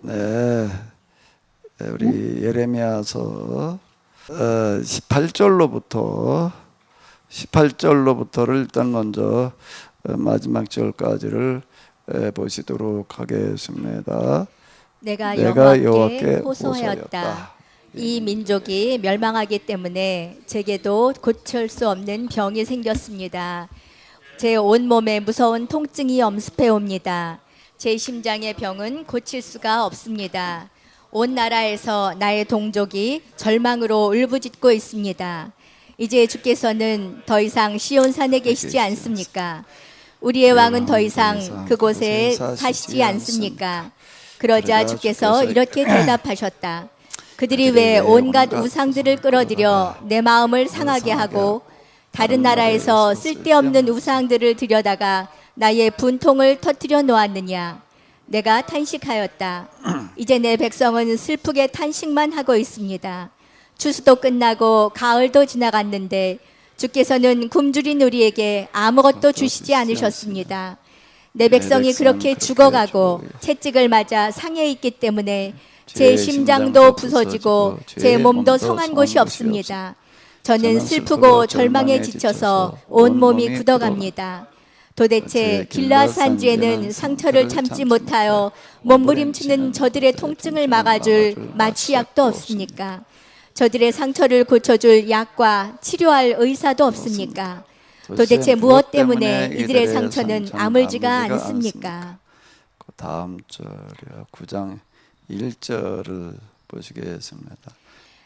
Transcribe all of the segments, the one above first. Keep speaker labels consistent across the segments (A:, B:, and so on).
A: 네, 우리 예레미야서 18절로부터를 일단 먼저 마지막 절까지를 보시도록 하겠습니다.
B: 내가
A: 내가
B: 여호와께
A: 여호와께
B: 호소하였다.
A: 호소하였다.
B: 이 민족이 멸망하기 때문에 제게도 고칠 수 없는 병이 생겼습니다. 제 온몸에 무서운 통증이 엄습해 옵니다. 제 심장의 병은 고칠 수가 없습니다. 온 나라에서 나의 동족이 절망으로 울부짖고 있습니다. 이제 주께서는 더 이상 시온산에 계시지 않습니까? 우리의 왕은 더 이상 그곳에 사시지 않습니까? 그러자 주께서 이렇게 대답하셨다. 그들이 왜 온갖 우상들을 끌어들여 내 마음을 상하게 하고 다른 나라에서 쓸데없는 우상들을 들여다가 나의 분통을 터뜨려 놓았느냐. 내가 탄식하였다. 이제 내 백성은 슬프게 탄식만 하고 있습니다. 추수도 끝나고 가을도 지나갔는데 주께서는 굶주린 우리에게 아무것도 주시지 않으셨습니다. 내 백성이 그렇게 죽어가고 채찍을 맞아 상해 있기 때문에 제 심장도 부서지고 제 몸도 성한 곳이 없습니다. 저는 슬프고 절망에 지쳐서 온몸이 굳어갑니다. 도대체 길라앗 산지에는 상처를 참지 못하여 몸부림치는 저들의 통증을 막아줄 마취약도 없습니까? 저들의 상처를 고쳐줄 약과 치료할 의사도 없습니까? 도대체 무엇 때문에 이들의 상처는 아물지가 않습니까?
A: 그 다음 절이요, 9장 1절을 보시겠습니다.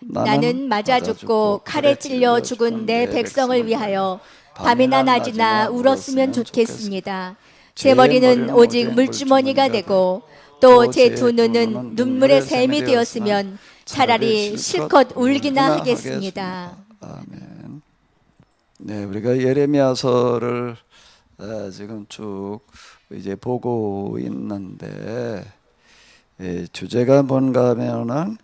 B: 나는 맞아 죽고 칼에 찔려 죽은 내 백성을 위하여 밤이나 낮이나 울었으면 좋겠습니다. 제 머리는 오직 물주머니가 되고 또 제 두 눈은 눈물의 샘이 되었으면 차라리 실컷 울기나 하겠습니다.
A: 아멘. 네, 우리가 예레미야서를 지금 쭉 이제 보고 있는데 주제가 뭔가 하면은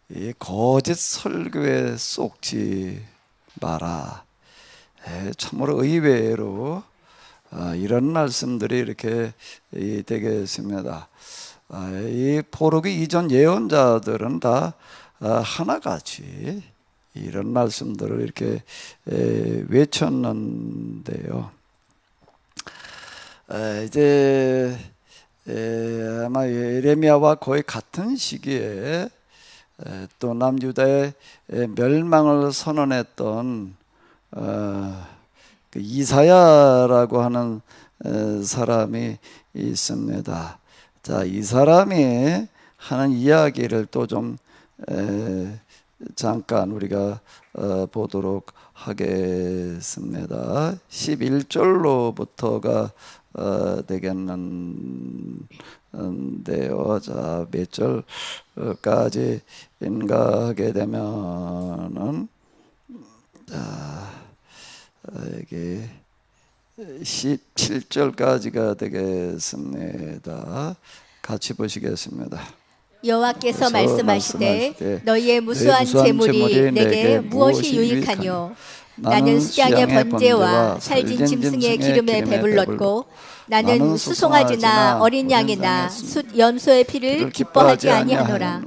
A: 이 거짓 설교에 속지 마라. 참으로 의외로 이런 말씀들이 이렇게 되겠습니다. 이 포로기 이전 예언자들은 다 하나같이 이런 말씀들을 이렇게 외쳤는데요. 이제 아마 예레미야와 거의 같은 시기에 또 남유다의 멸망을 선언했던 그 이사야라고 하는 사람이 있습니다. 자, 이 사람이 하는 이야기를 또 좀 잠깐 우리가 보도록 하겠습니다. 11절로부터가 되겠는데요. 자, 몇 절까지인가 하게 되면은 자, 여기 17절까지가 되겠습니다. 같이 보시겠습니다.
B: 여호와께서 말씀하시되 너희의 무수한 재물이 내게 무엇이 유익하뇨? 나는 수양의 번제와 살진 짐승의 기름에 배불렀고 나는 수송아지나 어린 양이나 숫 염소의 피를 기뻐하지 아니하노라.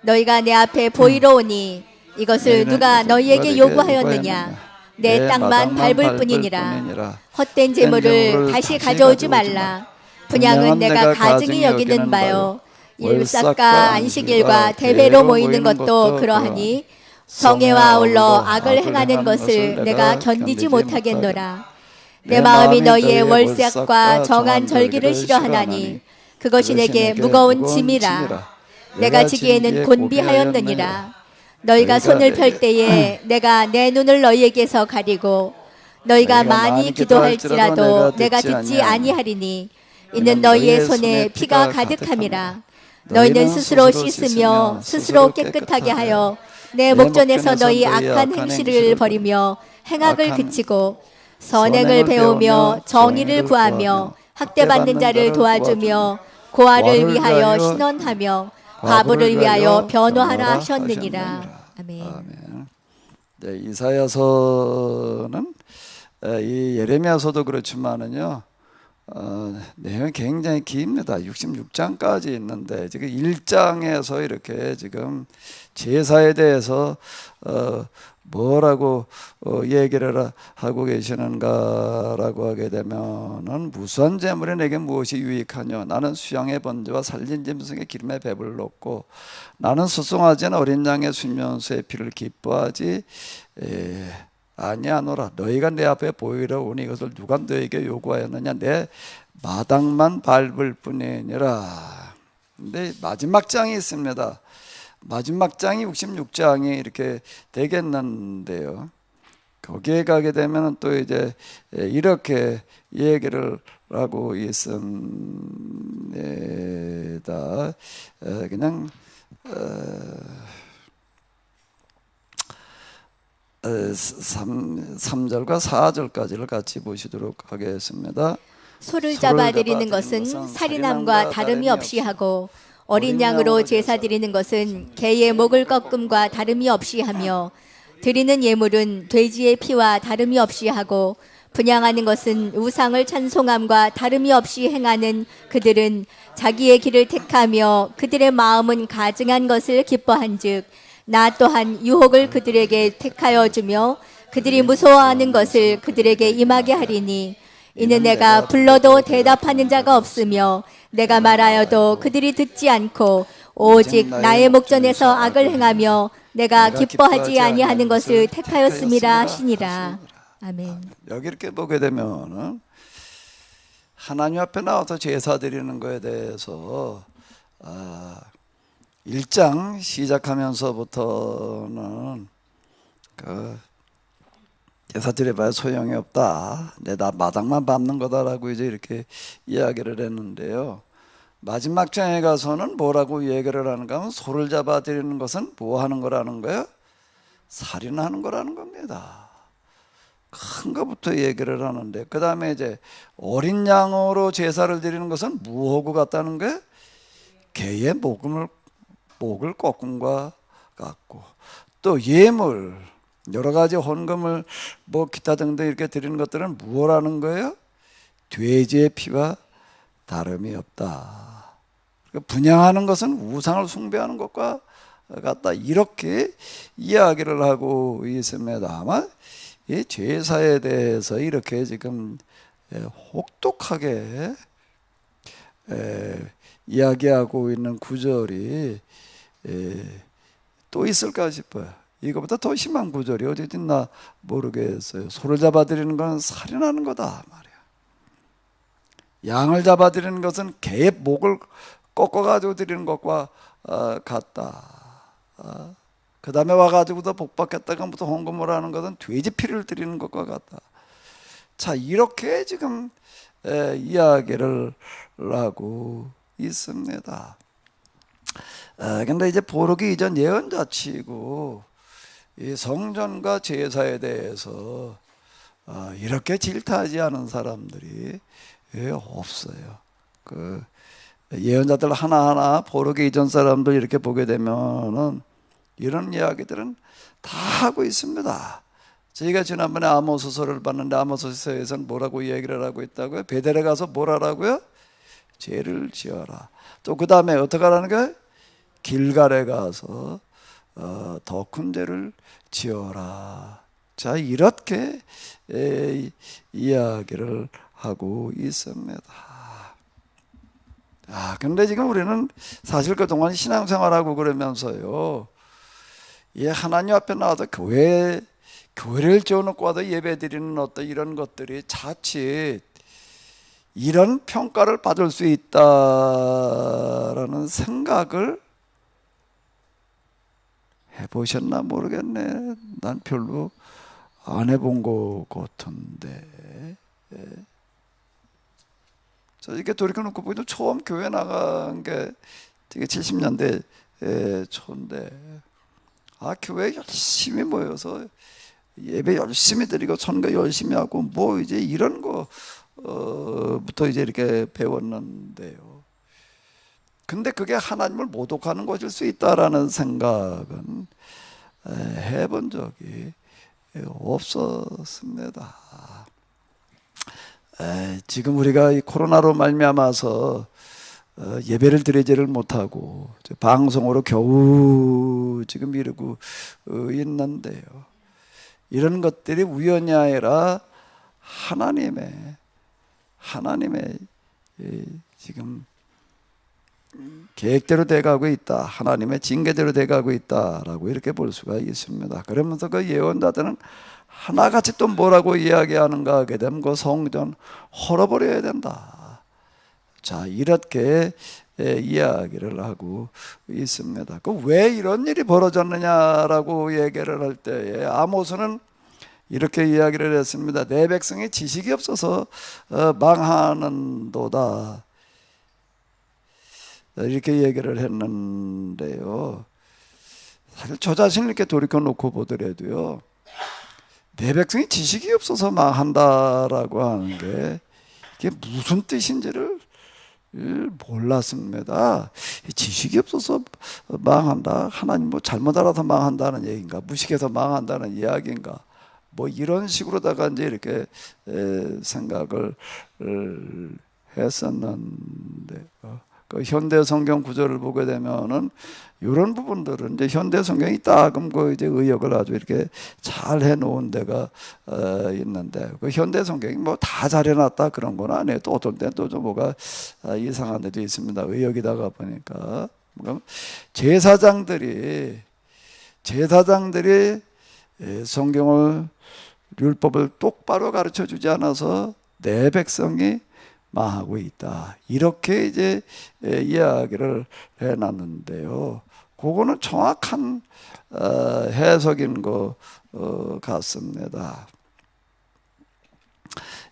B: 너희가 내 앞에 보이러 오니 이것을 누가 너희에게 요구하였느냐? 내 땅만 밟을 뿐이니라. 헛된 재물을 다시 가져오지 말라. 분양은 내가 가증히 여기는 바요. 일삭과 안식일과 대회로 모이는 것도 그러하니 성회와 아울러 악을 행하는 것을 내가 견디지 못하겠노라. 내 마음이 너희의 월삭과 정한 절기를 싫어하나니 그것이 내게 무거운 짐이라. 내가 지기에는 곤비하였느니라. 너희가 손을 펼 때에 내가 내 눈을 너희에게서 가리고 너희가 많이 기도할지라도 내가 듣지 아니하리니 이는 너희의 손에 피가 가득함이라. 너희는 스스로 씻으며 스스로 깨끗하게 하여 내 목전에서 너희 악한 행실을 버리며 행악을 그치고 선행을 배우며 정의를 구하며 학대받는 자를 도와주며 고아를 위하여 신원하며 과부를 위하여 변호하라 하셨느니라. 아멘.
A: 아멘. 네, 이사야서는 이 예레미야서도 그렇지만은요, 내용이 굉장히 깁니다. 66장까지 있는데 지금 1장에서 이렇게 지금 제사에 대해서 뭐라고 얘기를 하고 계시는가라고 하게 되면은 무수한 재물이 내게 무엇이 유익하뇨? 나는 수양의 번제와 살린 짐승의 기름에 배불렀고 나는 수송하지 않은 어린 양의 수면수의 피를 기뻐하지 아니하노라. 너희가 내 앞에 보이려 오니 이것을 누가 너에게 요구하였느냐? 내 마당만 밟을 뿐이니라. 근데 마지막 장이 있습니다. 마지막 장이 66장이 이렇게 되겠는데요. 거기에 가게 되면 또 이제 이렇게 얘기를 하고 있습니다. 그냥 3절과 4절까지를 같이 보시도록 하겠습니다.
B: 소를 잡아 드리는 것은 살인함과 다름이 없이 하고 어린 양으로 제사 드리는 것은 개의 목을 꺾음과 다름이 없이 하며 드리는 예물은 돼지의 피와 다름이 없이 하고 분향하는 것은 우상을 찬송함과 다름이 없이 행하는 그들은 자기의 길을 택하며 그들의 마음은 가증한 것을 기뻐한즉 나 또한 유혹을 그들에게 택하여 주며 그들이 무서워하는 것을 그들에게 임하게 하리니 이는 내가 불러도 대답하는 자가 없으며 내가 말하여도 그들이 듣지 않고 오직 나의 목전에서 악을 행하며 내가 기뻐하지 아니하는 것을 택하였음이라 하시니라. 아멘.
A: 여기 이렇게 보게 되면은 하나님 앞에 나와서 제사 드리는 거에 대해서 1장 시작하면서부터는 제사 드려봐야 소용이 없다. 나 마당만 밟는 거다라고 이제 이렇게 이야기를 했는데요. 마지막 장에 가서는 뭐라고 얘기를 하는가 하면 소를 잡아 드리는 것은 뭐 하는 거라는 거예요? 살인하는 거라는 겁니다. 큰 것부터 얘기를 하는데 그 다음에 이제 어린 양으로 제사를 드리는 것은 무엇과 같다는 거예요? 개의 목을 꺾음과 같고 또 예물 여러 가지 헌금을 뭐 기타 등등 이렇게 드리는 것들은 무엇라는 거예요? 돼지의 피와 다름이 없다. 분향하는 것은 우상을 숭배하는 것과 같다. 이렇게 이야기를 하고 있습니다. 아마 이 제사에 대해서 이렇게 지금 혹독하게 이야기하고 있는 구절이 또 있을까 싶어요. 이거보다 더 심한 구절이 어디 있나 모르겠어요. 소를 잡아들이는 건 살인하는 거다 말이야. 양을 잡아들이는 것은 개의 목을 꺾어가지고 드리는 것과 같다. 그 다음에 와가지고도 복받겠다가 무슨 헌금을 하는 것은 돼지 피를 드리는 것과 같다. 자, 이렇게 지금 이야기를 하고 있습니다. 근데 이제 보르기 이전 예언자치고 이 성전과 제사에 대해서 이렇게 질타하지 않은 사람들이 없어요. 그 예언자들 하나하나 보르기 이전 사람들 이렇게 보게 되면은 이런 이야기들은 다 하고 있습니다. 저희가 지난번에 아모스서를 봤는데 아모스서에서는 뭐라고 얘기를 하고 있다고요? 베델에 가서 뭘 하라고요? 죄를 지어라. 또 그 다음에 어떻게 하라는 거예요? 길갈에 가서 더 큰 죄를 지어라. 자, 이렇게 이야기를 하고 있습니다. 근데 지금 우리는 사실 그동안 신앙생활하고 그러면서요, 이 하나님 앞에 나와서 교회를 지어놓고 와서 예배 드리는 어떤 이런 것들이 자칫 이런 평가를 받을 수 있다라는 생각을 해보셨나 모르겠네. 난 별로 안 해본 것 같은데. 저 이렇게 돌이켜놓고 보기도 처음 교회 나간 게 되게 70년대 초인데, 교회 열심히 모여서 예배 열심히 드리고 선거 열심히 하고 뭐 이제 이런 거부터 이제 이렇게 배웠는데요. 근데 그게 하나님을 모독하는 것일 수 있다라는 생각은 해본 적이 없었습니다. 지금 우리가 이 코로나로 말미암아서 예배를 드리지를 못하고 방송으로 겨우 지금 이러고 있는데요. 이런 것들이 우연이 아니라 하나님의 지금 계획대로 돼가고 있다. 하나님의 징계대로 돼가고 있다라고 이렇게 볼 수가 있습니다. 그러면서 그 예언자들은 하나같이 또 뭐라고 이야기하는가 하게 되면 그 성전 헐어버려야 된다. 자, 이렇게 이야기를 하고 있습니다. 그 왜 이런 일이 벌어졌느냐라고 얘기를 할 때에 아모스는 이렇게 이야기를 했습니다. 내 백성이 지식이 없어서 망하는도다. 이렇게 얘기를 했는데요. 사실 저 자신을 이렇게 돌이켜 놓고 보더라도요, 내 백성이 지식이 없어서 망한다라고 하는 게 이게 무슨 뜻인지를 몰랐습니다. 지식이 없어서 망한다, 하나님 뭐 잘못 알아서 망한다는 얘기인가, 무식해서 망한다는 이야기인가, 뭐 이런 식으로다가 이제 이렇게 생각을 했었는데, 그 현대 성경 구절을 보게 되면은 이런 부분들은 이제 현대 성경이 따금 그 이제 의역을 아주 이렇게 잘 해놓은 데가 있는데, 그 현대 성경이 뭐 다 잘해놨다 그런 건 아니에요. 또 어떤 때는 또 좀 뭐가 이상한 데도 있습니다. 의역이다가 보니까 제사장들이 성경을 율법을 똑바로 가르쳐 주지 않아서 내 백성이 망하고 있다. 이렇게 이제 이야기를 해놨는데요. 그거는 정확한 해석인 것 같습니다.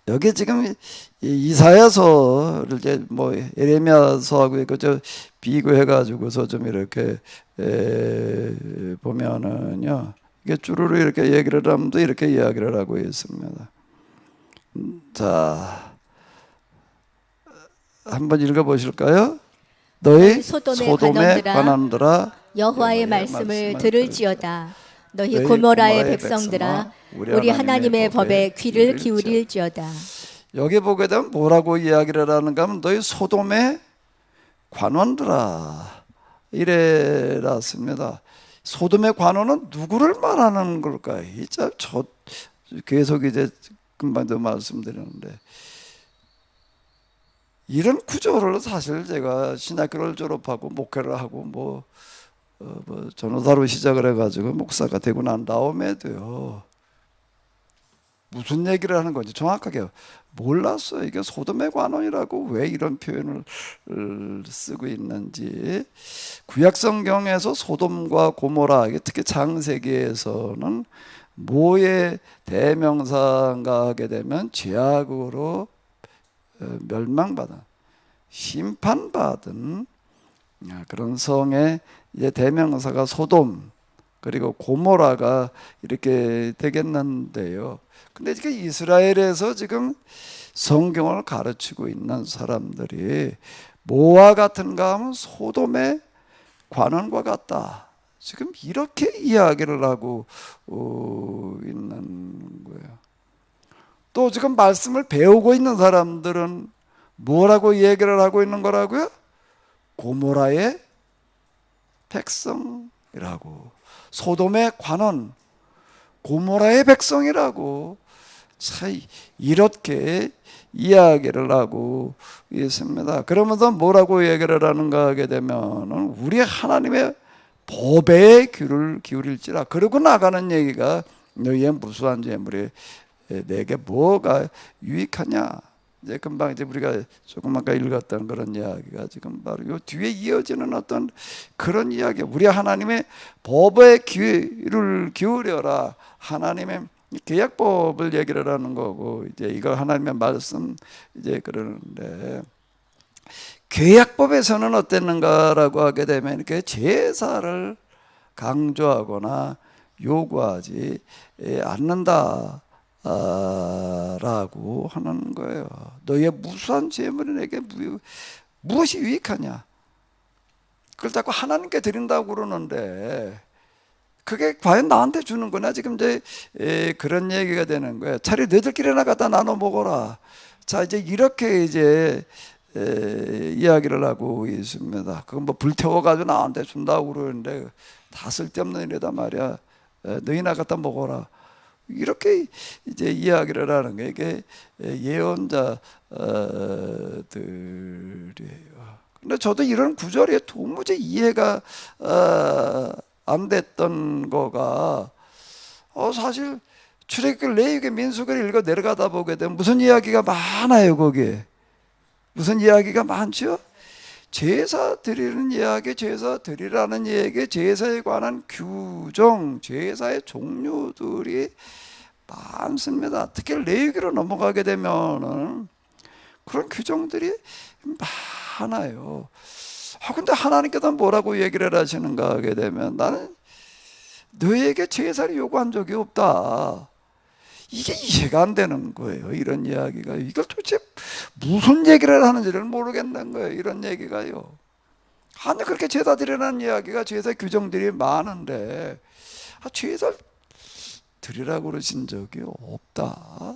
A: 여기 지금 이사야서를 이제 뭐 예레미야서하고 그저 비교해가지고서 좀 이렇게 보면은요, 이게 주르르 이렇게 얘기를 하면 이렇게 이야기를 하고 있습니다. 자, 한번 읽어보실까요? 너희 소돔의 관원들아
B: 여호와의 말씀을 들을지어다. 너희 고모라의 백성들아 우리 하나님의 법에 귀를 기울일지어다.
A: 여기 보게 되면 뭐라고 이야기를 하는가 하면 너희 소돔의 관원들아 이래놨습니다. 소돔의 관원은 누구를 말하는 걸까요? 이제 저 계속 이제 금방도 말씀드렸는데, 이런 구조를 사실 제가 신학교를 졸업하고 목회를 하고 뭐 전도사로 시작을 해가지고 목사가 되고 난 다음에도요, 무슨 얘기를 하는 건지 정확하게 몰랐어요. 이게 소돔의 관원이라고 왜 이런 표현을 쓰고 있는지. 구약 성경에서 소돔과 고모라, 특히 창세기에서는 뭐의 대명사인가 하게 되면 죄악으로 멸망받은, 심판받은 그런 성의 이제 대명사가 소돔 그리고 고모라가 이렇게 되겠는데요. 근데 지금 이스라엘에서 지금 성경을 가르치고 있는 사람들이 뭐와 같은가 하면 소돔의 관원과 같다. 지금 이렇게 이야기를 하고 있는 거예요. 또 지금 말씀을 배우고 있는 사람들은 뭐라고 얘기를 하고 있는 거라고요? 고모라의 백성이라고, 소돔의 관원, 고모라의 백성이라고, 참 이렇게 이야기를 하고 있습니다. 그러면서 뭐라고 얘기를 하는가 하게 되면은 우리 하나님의 법에 귀를 기울일지라. 그러고 나가는 얘기가 너희의 무수한 재물이 내게 뭐가 유익하냐. 이제 금방 이제 우리가 조금 아까 읽었던 그런 이야기가 지금 바로 요 뒤에 이어지는 어떤 그런 이야기. 우리 하나님의 법에 귀를 기울여라. 하나님의 계약법을 얘기를 하는 거고, 이제 이거 하나님의 말씀 이제 그러는데, 계약법에서는 어땠는가라고 하게 되면 이렇게 제사를 강조하거나 요구하지 않는다. 라고 하는 거예요. 너희의 무수한 재물이 내게 무엇이 유익하냐. 그걸 자꾸 하나님께 드린다고 그러는데 그게 과연 나한테 주는 거냐. 지금 이제 그런 얘기가 되는 거예요. 차라리 너희들끼리나 갖다 나눠 먹어라. 자, 이제 이렇게 이제 이야기를 하고 있습니다. 그건 뭐 불태워가지고 나한테 준다고 그러는데 다 쓸데없는 일이다 말이야. 너희나 갖다 먹어라. 이렇게 이제 이야기를 하는 게 이게 예언자들이에요. 근데 저도 이런 구절이 도무지 이해가 안 됐던 거가 사실 출애굽기, 레위기, 민수기를 읽어 내려가다 보게 되면 무슨 이야기가 많아요. 거기에 무슨 이야기가 많죠? 제사 드리는 이야기, 제사 드리라는 얘기, 제사에 관한 규정, 제사의 종류들이 많습니다. 특히 레위기로 넘어가게 되면은 그런 규정들이 많아요. 근데 하나님께서 뭐라고 얘기를 하시는가 하게 되면 나는 너에게 제사를 요구한 적이 없다. 이게 이해가 안 되는 거예요. 이런 이야기가. 이걸 도대체 무슨 얘기를 하는지를 모르겠는 거예요. 이런 얘기가요. 아니 그렇게 제사 드리라는 이야기가 제사 규정들이 많은데 제사 드리라고 그러신 적이 없다.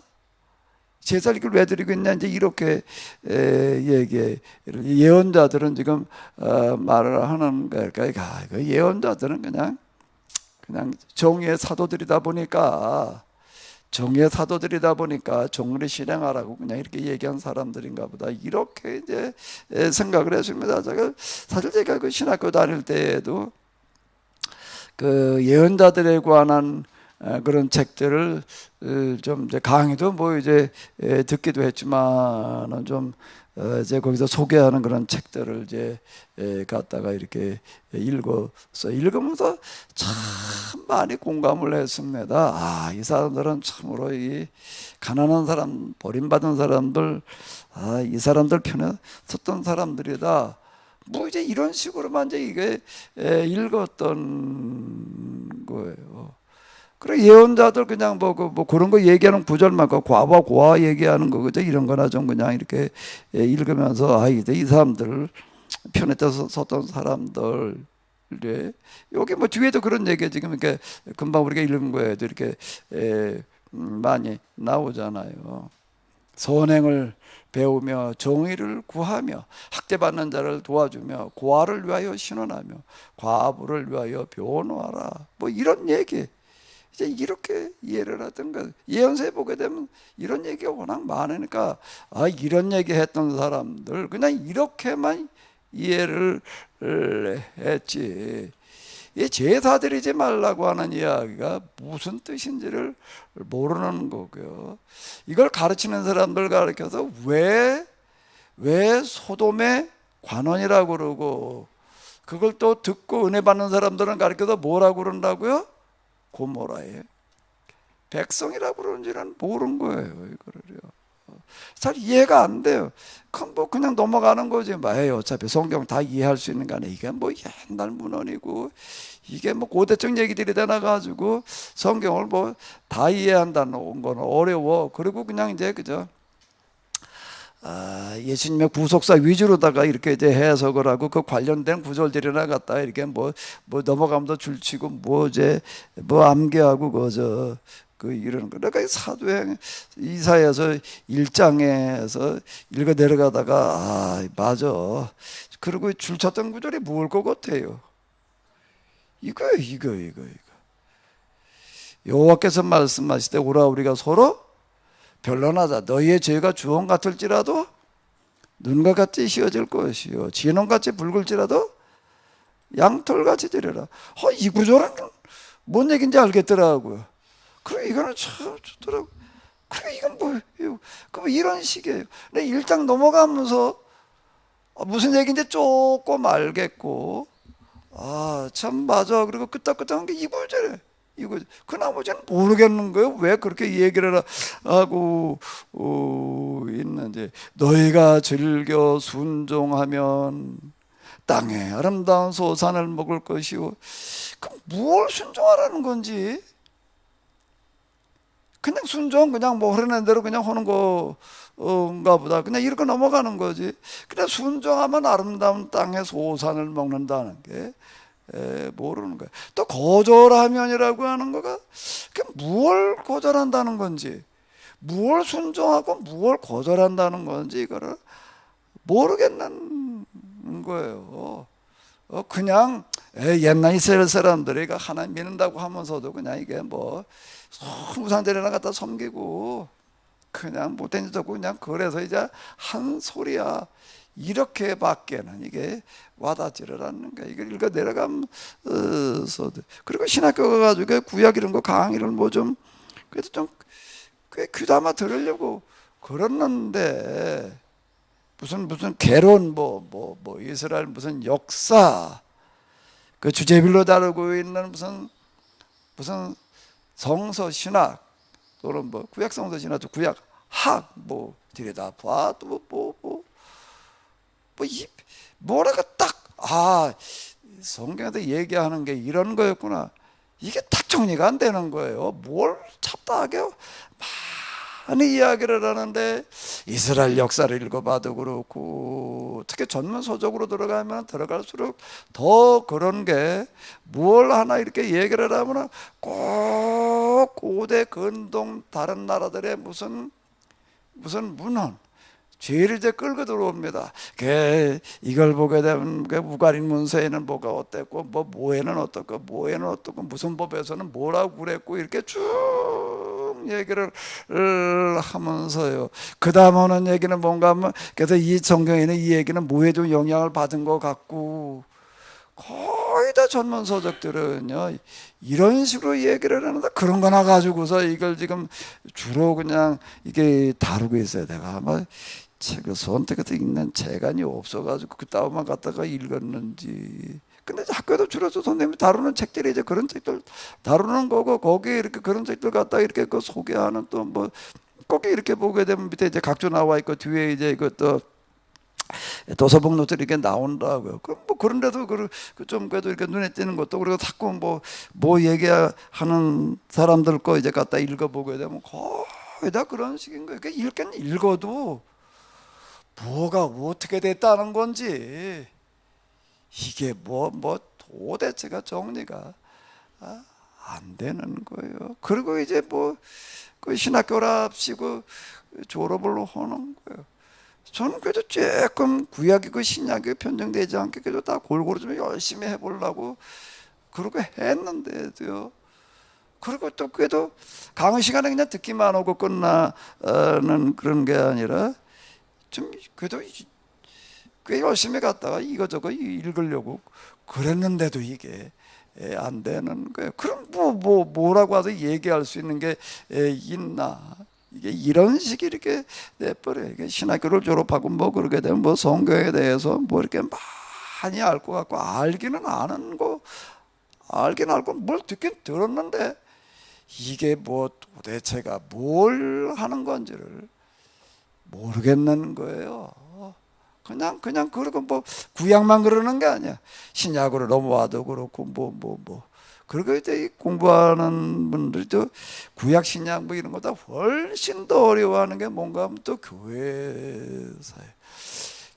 A: 제사를 왜 드리고 있냐 이제 이렇게 얘기해. 예언자들은 지금 말을 하는 거니까 예언자들은 그냥 정의의 사도들이다 보니까 정의를 실행하라고 그냥 이렇게 얘기한 사람들인가 보다 이렇게 이제 생각을 했습니다. 사실 제가 그 신학교 다닐 때에도 그 예언자들에 관한 그런 책들을 좀 이제 강의도 뭐 이제 듣기도 했지만은 좀 이제 거기서 소개하는 그런 책들을 이제 갖다가 이렇게 읽으면서 참 많이 공감을 했습니다. 이 사람들은 참으로 이 가난한 사람, 버림받은 사람들, 이 사람들 편에 섰던 사람들이다. 뭐 이제 이런 식으로만 이제 이게 읽었던 거예요. 그래 예언자들 그냥 뭐 그런 거 얘기하는 구절만 과와 고아 얘기하는 거 그죠? 이런 거나 좀 그냥 이렇게 읽으면서 이 사람들 편에 섰던 사람들 여기 뭐 뒤에도 그런 얘기 지금 이렇게 금방 우리가 읽은 거에도 이렇게 많이 나오잖아요. 선행을 배우며 정의를 구하며 학대받는 자를 도와주며 고아를 위하여 신원하며 과부를 위하여 변호하라. 뭐 이런 얘기. 이제 이렇게 이해를 하던가 예언서에 보게 되면 이런 얘기가 워낙 많으니까 이런 얘기 했던 사람들 그냥 이렇게만 이해를 했지 이 제사 드리지 말라고 하는 이야기가 무슨 뜻인지를 모르는 거고요. 이걸 가르치는 사람들 가르쳐서 왜 소돔의 관원이라고 그러고 그걸 또 듣고 은혜 받는 사람들은 가르쳐서 뭐라고 그런다고요? 고모라에 백성이라고 그러는지는 모르는 거예요. 이거를요. 잘 이해가 안 돼요. 그냥 넘어가는 거지. 어차피 성경 다 이해할 수 있는 거 아니에요. 이게 뭐 옛날 문헌이고 이게 뭐 고대적 얘기들이 되나 가지고 성경을 뭐 다 이해한다는 건 어려워. 그리고 그냥 이제 그죠. 예수님의 구속사 위주로다가 이렇게 이제 해석을 하고 그 관련된 구절들이나 갖다 이렇게 뭐 넘어가면서 줄치고 뭐 암기하고 이런 거. 그러니까 사도행 이사야서 1장에서 읽어 내려가다가 맞아. 그리고 줄쳤던 구절이 뭘 것 같아요? 이거. 여호와께서 말씀하실 때 오라 우리가 서로 변론하자. 너희의 죄가 주홍 같을지라도 눈과 같이 휘어질 것이요 진홍같이 붉을지라도 양털같이 되리라. 이 구절은 뭔 얘기인지 알겠더라고요. 그래 이거는 참 좋더라고. 그래 이건 뭐예요? 그럼 이런 식이에요. 근데 1장 넘어가면서 무슨 얘기인지 조금 알겠고 참 맞아. 그리고 끄떡끄떡한 게 이 구절이에요. 그 나머지는 모르겠는 거예요. 왜 그렇게 얘기를 하고 있는지. 너희가 즐겨 순종하면 땅에 아름다운 소산을 먹을 것이요. 그럼 뭘 순종하라는 건지. 그냥 순종 그냥 뭐 흐르는 대로 그냥 하는 건가 보다. 그냥 이렇게 넘어가는 거지. 그냥 순종하면 아름다운 땅의 소산을 먹는다는 게 모르는 거야. 또 거절하면이라고 하는 거가 뭘 거절한다는 건지 무엇 순종하고 무엇 거절한다는 건지 이거를 모르겠는 거예요. 그냥 옛날 이스라엘 사람들이 하나님 믿는다고 하면서도 그냥 이게 뭐 우상들이나 갖다 섬기고 그냥 못된 짓 하고 그냥 그래서 이제 한 소리야 이렇게밖에는 이게 와닿지를 않는 거야. 이걸 읽어 내려가면서 그리고 신학교 가가지고 구약 이런 거 강의를 뭐 좀 그래도 좀 꽤 귀담아 들으려고 그랬는데 무슨 개론 뭐 이스라엘 무슨 역사 그 주제별로 다루고 있는 무슨 성서 신학 또는 뭐 구약 성서 신학 또 구약 학 뭐 들여다 봐도 뭐라가 딱 성경에서 얘기하는 게 이런 거였구나. 이게 딱 정리가 안 되는 거예요. 뭘 잡다하게 많이 이야기를 하는데 이스라엘 역사를 읽어봐도 그렇고 특히 전문서적으로 들어가면 들어갈수록 더 그런 게 뭘 하나 이렇게 얘기를 하면 꼭 고대 근동 다른 나라들의 무슨 문헌 죄를 이제 끌고 들어옵니다. 이걸 보게 되면 우가린 문서에는 뭐가 어땠고 모에는 어떻고 모에는 어떻고 무슨 법에서는 뭐라고 그랬고 이렇게 쭉 얘기를 하면서요. 그 다음 하는 얘기는 뭔가 하면 그래서 이 성경에는 이 얘기는 뭐에 좀 영향을 받은 것 같고 거의 다 전문 서적들은요 이런 식으로 얘기를 하는데 그런 거나 가지고서 이걸 지금 주로 그냥 이게 다루고 있어요. 내가 아마 책을 선택해서 읽는 재간이 없어가지고 그따위만 갖다가 읽었는지. 근데 학교에도 주로 선생님이 다루는 책들이 이제 그런 책들 다루는 거고 거기에 이렇게 그런 책들 갖다가 이렇게 그 소개하는 또 뭐 거기 이렇게 보게 되면 밑에 이제 각주 나와 있고 뒤에 이제 이것도 도서복 노트들이 이렇게 나온다고요. 뭐 그런데도 좀 그래도 이렇게 눈에 띄는 것도 그리고 자꾸 뭐 얘기하는 사람들 거 이제 갖다 읽어보게 되면 거의 다 그런 식인 거예요. 그러니까 읽긴 읽어도 뭐가 어떻게 됐다는 건지 이게 뭐 도대체가 정리가 안 되는 거예요. 그리고 이제 그 신학교랍시고 졸업을 하는 거예요. 저는 그래도 조금 구약이고 신약이 편정되지 않게 그래도 다 골고루 좀 열심히 해보려고 그러고 했는데도요. 그리고 또 그래도 강의 시간에 그냥 듣기만 하고 끝나는 그런 게 아니라 좀 그래도 꽤 열심히 갔다가 이거저거 읽으려고 그랬는데도 이게 안 되는 거예요. 그럼 뭐라고 해서 얘기할 수 있는 게 있나? 이게 이런 식이 이렇게 돼버려요. 이게 신학교를 졸업하고 그러게 되면 성경에 대해서 이렇게 많이 알 것 같고 알기는 아는 거 알긴 알고 뭘 듣긴 들었는데 이게 도대체가 뭘 하는 건지를 모르겠는 거예요. 그냥 그리고 구약만 그러는 게 아니야. 신약으로 넘어와도 그렇고 그리고 이제 공부하는 분들도 구약 신약 이런 거다 훨씬 더 어려워하는 게 뭔가 하면 또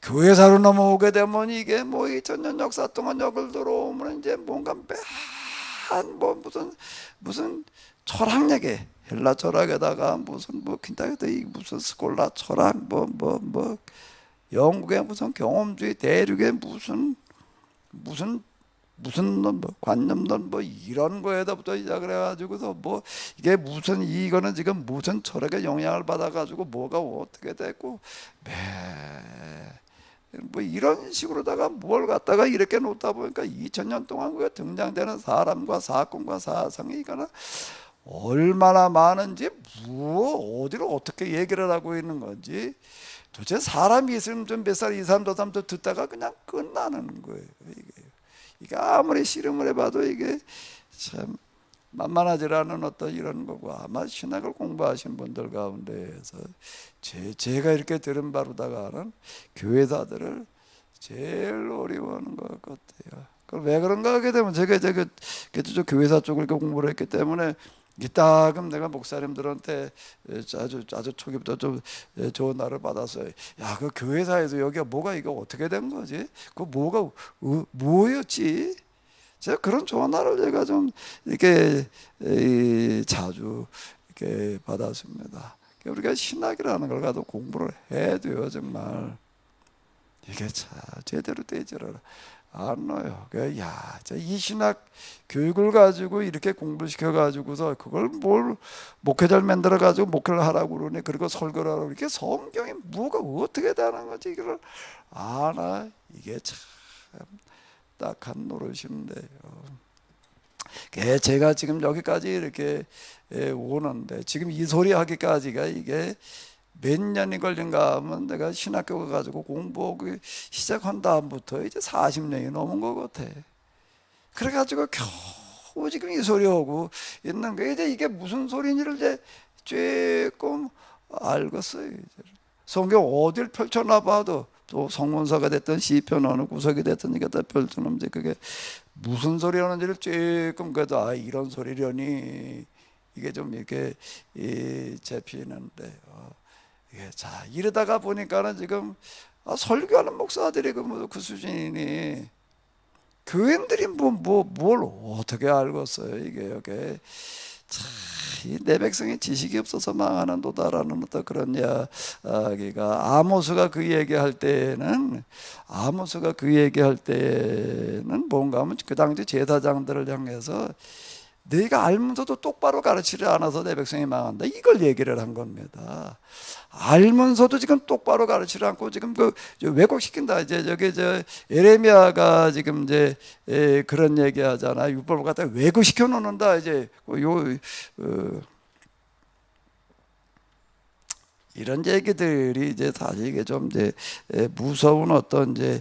A: 교회사로 넘어오게 되면 이게 2000년 역사 동안 여길 들어오면 이제 뭔가 매한 무슨 철학 얘기 헬라 철학에다가 무슨 무슨 스콜라 철학 영국의 무슨 경험주의 대륙의 무슨 관념론 이런 거에다부터 시작을 해가지고서 이게 이거는 지금 무슨 철학의 영향을 받아가지고 뭐가 어떻게 됐고 이런 식으로다가 뭘 갖다가 이렇게 놓다 보니까 2000년 동안 그 등장되는 사람과 사건과 사상이 이거는 얼마나 많은지 어디로 어떻게 얘기를 하고 있는 건지 도대체 사람이 있으면 좀 몇 살 이 사람 저 사람도 듣다가 그냥 끝나는 거예요. 이게 아무리 씨름을 해봐도 이게 참 만만하지 않은 어떤 이런 거고 아마 신학을 공부하신 분들 가운데에서 제가 이렇게 들은 바로다가는 교회사들을 제일 어려워하는 것 같아요. 왜 그런가 하게 되면 제가 그래도 교회사 쪽을 이렇게 공부를 했기 때문에 이따금 내가 목사님들한테 아주 초기부터 좀 좋은 날을 받았어요. 야, 그 교회사에서 여기가 뭐가 이거 어떻게 된 거지? 그 뭐가 뭐였지? 제가 그런 좋은 날을 제가 좀 이렇게 자주 이렇게 받았습니다. 우리가 신학이라는 걸 가지고 공부를 해야 돼요. 정말 이게 참 제대로 되지를 않아요. 야, 이 신학 교육을 가지고 이렇게 공부를 시켜가지고서 그걸 뭘 목회자를 만들어 가지고 목회를 하라고 그러네. 그리고 설교를 하라고. 이렇게 성경이 뭐가 어떻게 되는 거지? 이걸 아나 이게 참 딱한 노릇인데요. 제가 지금 여기까지 이렇게 오는데 지금 이 소리 하기까지가 이게 몇 년이 걸린가 하면 내가 신학교 가가지고 공부하기 시작한 다음부터 이제 40년이 넘은 것 같아. 그래가지고 겨우 지금 이 소리 하고 있는 게 이제 이게 무슨 소리인지를 이제 조금 알겠어요. 이제. 성경 어딜 펼쳐놔 봐도 또 성문서가 됐든 시편 어느 구석이 됐든 이게 다 펼쳐놓으면 이제 그게 무슨 소리 하는지를 조금 그래도 아 이런 소리려니 이게 좀 이렇게 잡히는데요. 자 이러다가 보니까는 지금 설교하는 목사들이 그 수준이니 교인들이 뭘 어떻게 알겠어요. 이게 내 백성이 지식이 없어서 망하는도다라는 어떤 그런 이야기가 아모스가 그 얘기할 때는 뭔가 하면 그 당시 제사장들을 향해서 너희가 알면서도 똑바로 가르치지 않아서 내 백성이 망한다. 이걸 얘기를 한 겁니다. 알면서도 지금 똑바로 가르치지 않고 지금 그 왜곡시킨다. 이제 저기 에레미야가 지금 이제 그런 얘기 하잖아. 율법을 갖다 왜곡시켜 놓는다. 이제 이런 얘기들이 이제 사실 이게 좀 이제 무서운 어떤 이제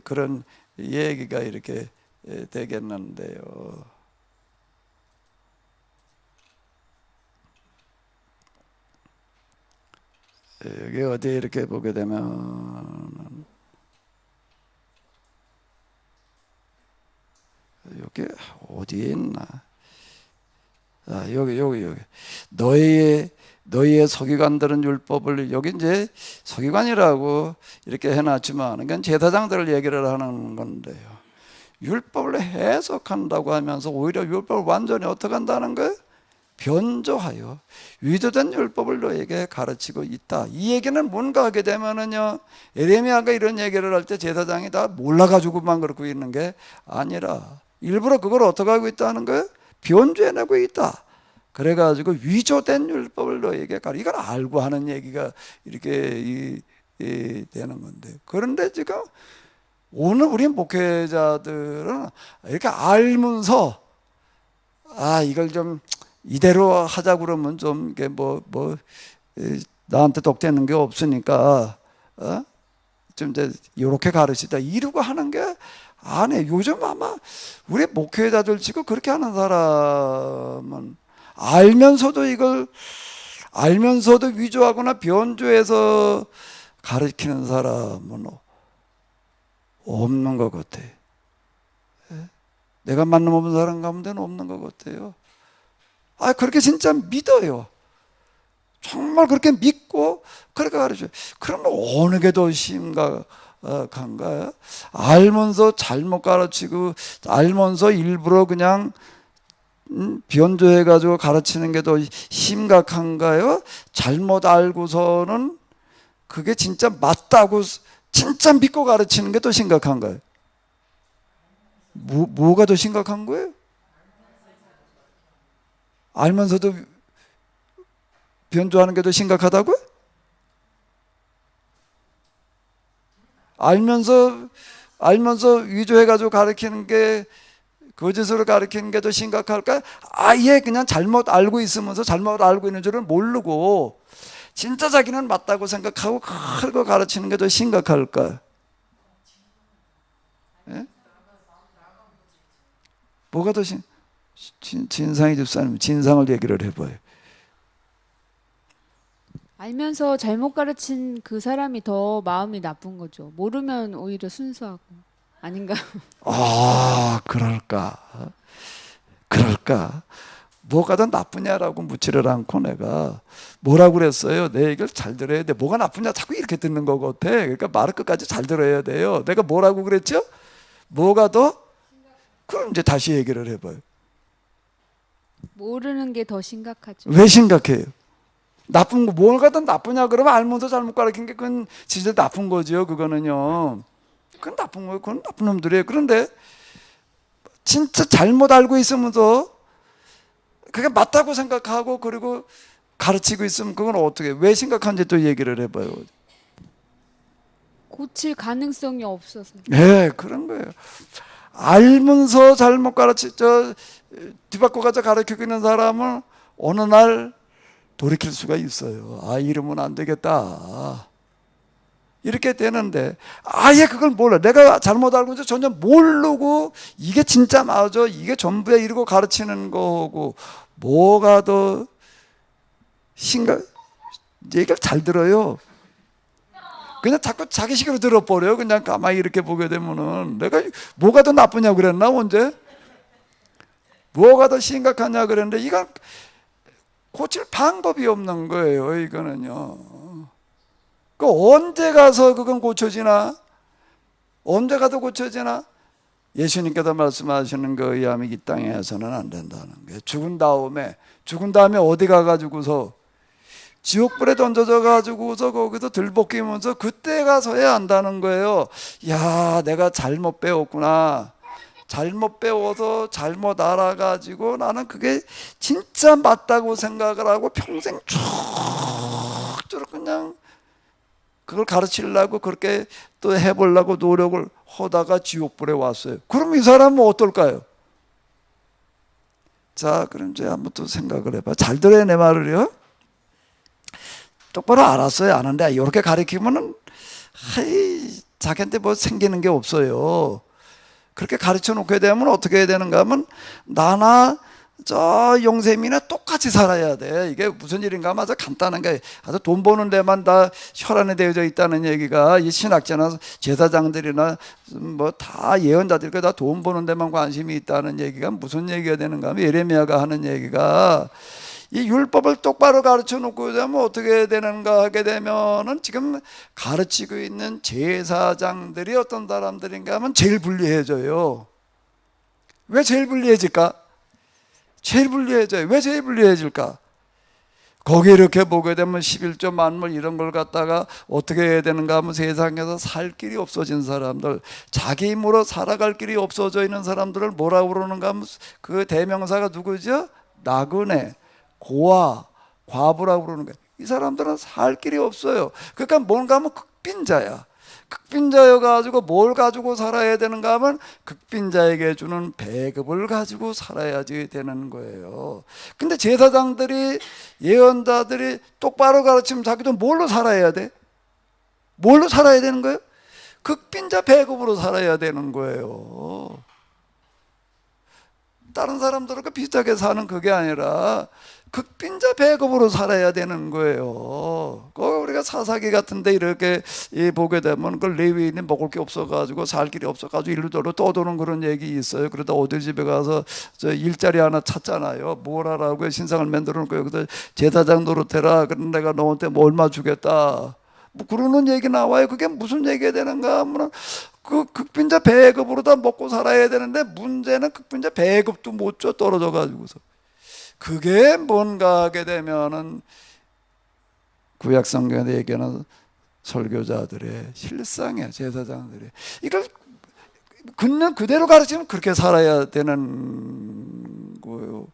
A: 그런 얘기가 이렇게 되겠는데요. 여기 어디 이렇게 보게 되면 여기 어디에 있나? 여기 너희의 서기관들은 율법을 여기 이제 서기관이라고 이렇게 해놨지만 그건 제사장들을 얘기를 하는 건데요. 율법을 해석한다고 하면서 오히려 율법을 완전히 어떻게 한다는 거예요? 변조하여 위조된 율법을 너에게 가르치고 있다. 이 얘기는 뭔가 하게 되면은요, 에레미야가 이런 얘기를 할 때 제사장이 다 몰라가지고만 그러고 있는 게 아니라 일부러 그걸 어떻게 하고 있다는 거예요? 변조해내고 있다. 그래가지고 위조된 율법을 너에게 이걸 알고 하는 얘기가 이렇게 되는 건데, 그런데 지금 오늘 우리 목회자들은 이렇게 알면서 이걸 좀 이대로 하자 그러면 좀 이게 나한테 독되는 게 없으니까 좀 이제 이렇게 가르치다 이러고 하는 게 안 해. 요즘 아마 우리 목회자들 치고 그렇게 하는 사람은 알면서도 위조하거나 변조해서 가르치는 사람은 없는 것 같아. 내가 만나본 사람 가운데는 없는 것 같아요. 그렇게 진짜 믿어요. 정말 그렇게 믿고 그렇게 가르쳐요. 그러면 어느 게 더 심각한가요? 알면서 잘못 가르치고 알면서 일부러 그냥 변조해가지고 가르치는 게 더 심각한가요? 잘못 알고서는 그게 진짜 맞다고 진짜 믿고 가르치는 게 더 심각한가요? 뭐가 더 심각한 거예요? 알면서도 변조하는 게 더 심각하다고요? 알면서 위조해가지고 가르치는 게 거짓으로 가르치는 게 더 심각할까요? 아예 그냥 잘못 알고 있으면서 잘못 알고 있는 줄은 모르고 진짜 자기는 맞다고 생각하고 그걸 가르치는 게 더 심각할까요? 예? 뭐가 더 진상이 집사님 진상을 얘기를 해봐요.
C: 알면서 잘못 가르친 그 사람이 더 마음이 나쁜 거죠. 모르면 오히려 순수하고 아닌가?
A: 그럴까? 뭐가 더 나쁘냐라고 묻지를 않고 내가 뭐라고 그랬어요? 내 얘기를 잘 들어야 돼. 뭐가 나쁘냐 자꾸 이렇게 듣는 거 같아. 그러니까 말을 끝까지 잘 들어야 돼요. 내가 뭐라고 그랬죠? 뭐가 더? 그럼 이제 다시 얘기를 해봐요.
C: 모르는 게 더 심각하죠.
A: 왜 심각해요? 나쁜 거 뭘 가든 나쁘냐 그러면 알면서 잘못 가르친 게 그건 진짜 나쁜 거지요. 그거는요. 그건 나쁜 거예요. 그건 나쁜 놈들이에요. 그런데 진짜 잘못 알고 있으면서 그게 맞다고 생각하고 그리고 가르치고 있으면 그건 어떻게 왜 심각한지 또 얘기를 해봐요.
C: 고칠 가능성이 없어서.
A: 네, 그런 거예요. 알면서 잘못 뒤바꿔 가서 가르치고 있는 사람은 어느 날 돌이킬 수가 있어요. 아, 이러면 안 되겠다. 이렇게 되는데 아예 그걸 몰라. 내가 잘못 알고 있어 전혀 모르고 이게 진짜 맞아. 이게 전부야 이러고 가르치는 거고 뭐가 더 얘기를 잘 들어요. 그냥 자꾸 자기 식으로 들어버려요. 그냥 가만히 이렇게 보게 되면은 내가 뭐가 더 나쁘냐고 그랬나 언제? 뭐가 더 심각하냐 그랬는데 이건 고칠 방법이 없는 거예요. 이거는요. 그 언제 가서 그건 고쳐지나? 언제 가도 고쳐지나? 예수님께서 말씀하시는 그 의함이 이 땅에서는 안 된다는 거예요. 죽은 다음에 어디 가가지고서 지옥불에 던져져 가지고서 거기서 들볶이면서 그때 가서야 안다는 거예요. 야, 내가 잘못 배웠구나. 잘못 배워서 잘못 알아가지고 나는 그게 진짜 맞다고 생각을 하고 평생 쭉 그냥 그걸 가르치려고 그렇게 또 해보려고 노력을 하다가 지옥불에 왔어요. 그럼 이 사람은 어떨까요? 자, 그럼 이제 한번 또 생각을 해봐. 잘 들어야 내 말을요. 똑바로 알았어요. 아는데 이렇게 가르치면은 자기한테 뭐 생기는 게 없어요. 그렇게 가르쳐 놓게 되면 어떻게 해야 되는가 하면 나나 저 용샘이나 똑같이 살아야 돼. 이게 무슨 일인가 하면 아주 간단한 게 아주 돈 버는 데만 다 혈안에 되어져 있다는 얘기가 이 신학자나 제사장들이나 뭐 다 예언자들이 다 돈 버는 데만 관심이 있다는 얘기가 무슨 얘기가 되는가 하면 예레미야가 하는 얘기가 이 율법을 똑바로 가르쳐 놓고 되면 어떻게 되는가 하게 되면은 지금 가르치고 있는 제사장들이 어떤 사람들인가 하면 제일 불리해져요. 왜 제일 불리해질까? 제일 불리해져요. 왜 제일 불리해질까? 거기 이렇게 보게 되면 11조 만물 이런 걸 갖다가 어떻게 해야 되는가 하면 세상에서 살 길이 없어진 사람들, 자기 힘으로 살아갈 길이 없어져 있는 사람들을 뭐라고 그러는가 하면 그 대명사가 누구죠? 나그네, 고아, 과부라고 그러는 거예요. 이 사람들은 살 길이 없어요. 그러니까 뭔가 하면 극빈자야. 극빈자여가지고 뭘 가지고 살아야 되는가 하면 극빈자에게 주는 배급을 가지고 살아야지 되는 거예요. 근데 제사장들이 예언자들이 똑바로 가르치면 자기도 뭘로 살아야 돼? 뭘로 살아야 되는 거예요? 극빈자 배급으로 살아야 되는 거예요. 다른 사람들과 비슷하게 사는 그게 아니라 극빈자 배급으로 살아야 되는 거예요. 우리가 사사기 같은데 이렇게 보게 되면 그 레위인이 먹을 게 없어가지고 살 길이 없어가지고 일루저루 떠도는 그런 얘기 있어요. 그러다 어디 집에 가서 저 일자리 하나 찾잖아요. 뭘 하라고 신상을 만들어 놓고 여기서 제사장 노릇해라. 그런 내가 너한테 뭐 얼마 주겠다. 뭐 그러는 얘기 나와요. 그게 무슨 얘기가 되는가 하면 그 극빈자 배급으로 다 먹고 살아야 되는데 문제는 극빈자 배급도 못 줘 떨어져 가지고서. 그게 뭔가 하게 되면은 구약 성경에 얘기하는 설교자들의 실상이야. 제사장들의 이걸 그냥 그대로 가르치면 그렇게 살아야 되는 거예요.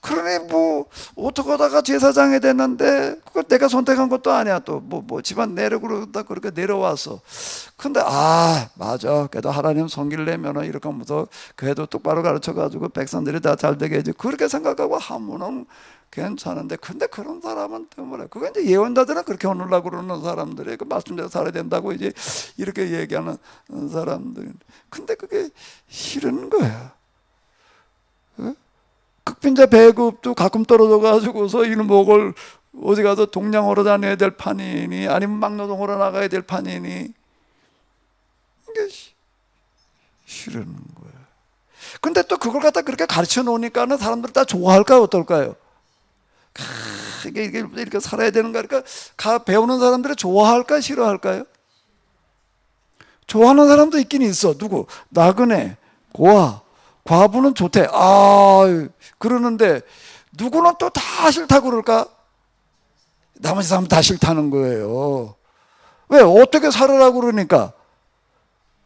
A: 그러니 뭐 어떻게 하다가 제사장이 됐는데 그걸 내가 선택한 것도 아니야. 또 뭐 집안 내려고 그러다 그렇게 내려왔어. 근데 맞아. 그래도 하나님 섬기려면은 이렇게 하면서 그래도 똑바로 가르쳐가지고 백성들이 다 잘 되게 해야지. 그렇게 생각하고 하면은 괜찮은데 근데 그런 사람은 때문에 그거 이제 예언자들은 그렇게 하려고 그러는 사람들이 그 말씀대로 살아야 된다고 이제 이렇게 얘기하는 사람들. 근데 그게 싫은 거야. 극빈자 배급도 가끔 떨어져 가지고서 이는 목을 어디 가서 동냥하러 다녀야 될 판이니 아니면 막노동하러 나가야 될 판이니 이게 싫은 거야. 근데 또 그걸 갖다 그렇게 가르쳐 놓으니까는 사람들 다 좋아할까요? 어떨까요? 이게 이렇게 살아야 되는가? 그러니까 배우는 사람들이 좋아할까? 싫어할까요? 좋아하는 사람도 있긴 있어. 누구? 나그네, 고아, 과부는 좋대. 그러는데 누구는 또 다 싫다고 그럴까? 나머지 사람 다 싫다는 거예요. 왜? 어떻게 살으라고 그러니까.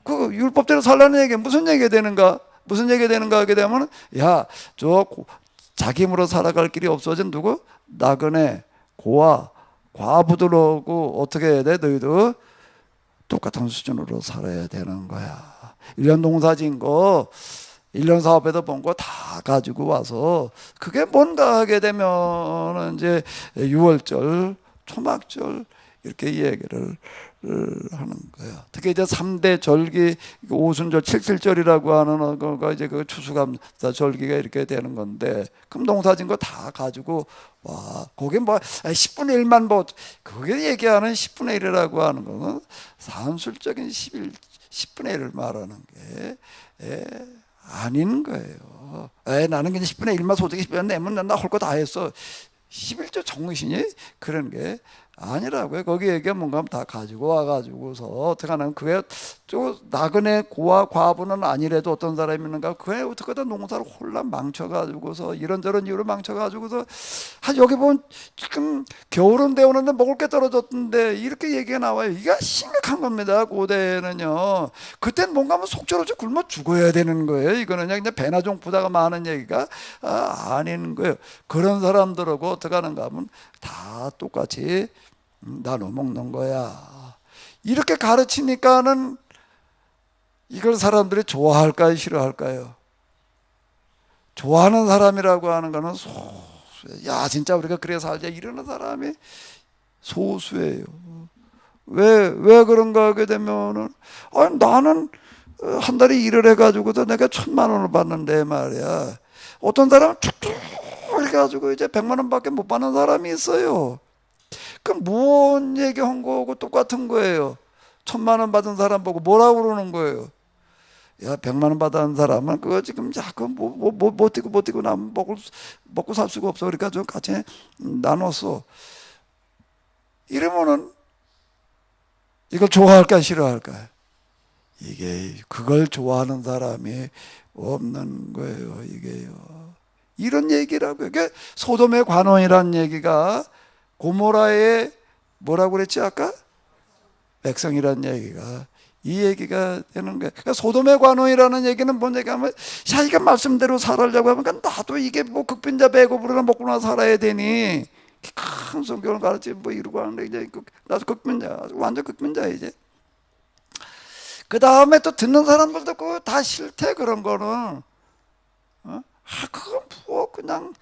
A: 그 율법대로 살라는 얘기 무슨 얘기가 되는가? 무슨 얘기가 되는가 하게 되면, 야, 자기 힘으로 살아갈 길이 없어진 누구? 나그네, 고아, 과부들하고 어떻게 해야 돼? 너희도 똑같은 수준으로 살아야 되는 거야. 1년 농사 지은 거, 1년 사업에도 본 거 다 가지고 와서, 그게 뭔가 하게 되면 이제 6월절, 초막절 이렇게 얘기를 하는 거야. 특히 이제 3대 절기, 오순절, 칠칠절이라고 하는 거가 이제 그 추수감사 절기가 이렇게 되는 건데, 그럼 농사진 거 다 가지고 와, 거기 뭐 10분의 1만 뭐, 그게 얘기하는 10분의 1이라고 하는 거는 산술적인 10분의 1을 말하는 게 아닌 거예요. 나는 그냥 10분의 1만 솔직히 10분의 1 내면 나 할 거 다 했어. 11조 정신이 그런 게 아니라고요. 거기 얘기가 뭔가 다 가지고 와가지고서 어떻게 하냐면, 그게 또 나그네 고아 과부는 아니래도 어떤 사람이 있는가, 그게 어떻게든 농사를 홀랑 망쳐가지고서 이런저런 이유로 망쳐가지고서 여기 보면 지금 겨울은 되오는데 먹을 게 떨어졌던데 이렇게 얘기가 나와요. 이게 심각한 겁니다. 고대는요. 그땐 뭔가 하면 속절없이 굶어 죽어야 되는 거예요. 이거는 그냥 배나 종부다가 많은 얘기가 아닌 거예요. 그런 사람들하고 어떻게 하는가 하면 다 똑같이 나눠 먹는 거야. 이렇게 가르치니까는 이걸 사람들이 좋아할까요, 싫어할까요? 좋아하는 사람이라고 하는 거는 소수예요. 야, 진짜 우리가 그래 살자 이러는 사람이 소수예요. 왜 그런가 하게 되면은, 나는 한 달에 일을 해가지고도 내가 1,000만 원을 받는데 말이야. 어떤 사람은 툭툭 해가지고 이제 100만 원밖에 못 받는 사람이 있어요. 그럼 뭔 얘기한 거하고 똑같은 거예요. 1,000만 원 받은 사람 보고 뭐라고 그러는 거예요? 야, 100만 원 받은 사람은 그거 지금 자꾸 못 뛰고 나 먹고 살 수가 없어. 그러니까 좀 같이 나눴어. 이러면은 이걸 좋아할까 싫어할까? 이게 그걸 좋아하는 사람이 없는 거예요. 이게요. 이런 얘기라고요. 이게 소돔의 관원이라는 얘기가 고모라의 뭐라고 그랬지 아까? 백성이라는 얘기가 이 얘기가 되는 거예요. 그러니까 소돔의 관원이라는 얘기는 뭔 얘기하면, 야, 이게 말씀대로 살으려고 하면 나도 이게 뭐 극빈자 배고프거나 먹고나 살아야 되니 큰 성경을 가르치고 뭐 이러고 하는데, 이제 나도 극빈자, 완전 극빈자 이제. 그 다음에 또 듣는 사람들도 그거 다 싫대. 그런 거는 그건 뭐 그냥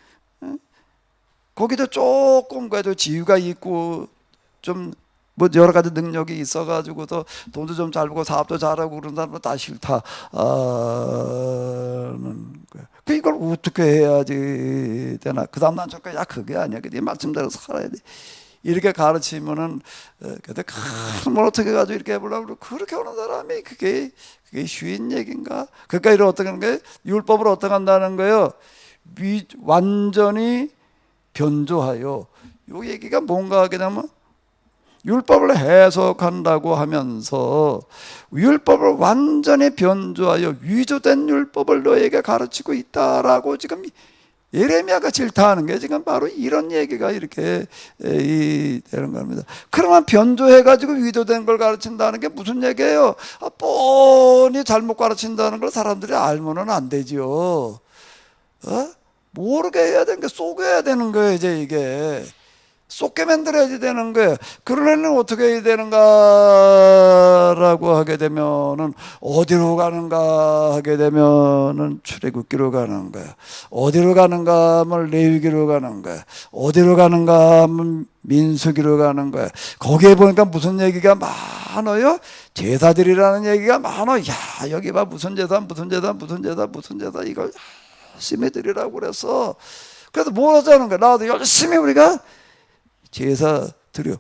A: 거기도 조금 그래도 지위가 있고 좀 뭐 여러 가지 능력이 있어가지고도 돈도 좀 잘 벌고 사업도 잘하고 그런 사람은 다 싫다 는 거야. 그 이걸 어떻게 해야지 되나? 그 다음 난 저까 야 그게 아니야. 네 말씀대로 살아야 돼. 이렇게 가르치면은 근데 뭘 어떻게 가지고 이렇게 해보려고 그렇게 오는 사람이 그게 쉬운 얘기인가? 그러니까 이런 어떤 게 율법을 어떻게 한다는 거예요? 완전히 변조하여. 요 얘기가 뭔가 하게 되면 율법을 해석한다고 하면서 율법을 완전히 변조하여 위조된 율법을 너에게 가르치고 있다라고 지금 예레미야가 질타하는 게 지금 바로 이런 얘기가 이렇게 되는 겁니다. 그러면 변조해가지고 위조된 걸 가르친다는 게 무슨 얘기예요? 뻔히 잘못 가르친다는 걸 사람들이 알면은 안 되죠. 모르게 해야 되는 게 속여야 되는 거예요. 이제 이게 쏟게 만들어야지 되는 거예요. 그러려면 어떻게 해야 되는가라고 하게 되면은 어디로 가는가 하게 되면은 출애굽기로 가는 거야. 어디로 가는가 하면 레위기로 가는 거야. 어디로 가는가 하면 민수기로 가는 거야. 거기에 보니까 무슨 얘기가 많아요? 제사들이라는 얘기가 많아. 야, 여기 봐 무슨 제사 이걸 열심히 드리라고 그랬어. 그래서 뭘 하자는 거야? 나도 열심히 우리가 제사 드려.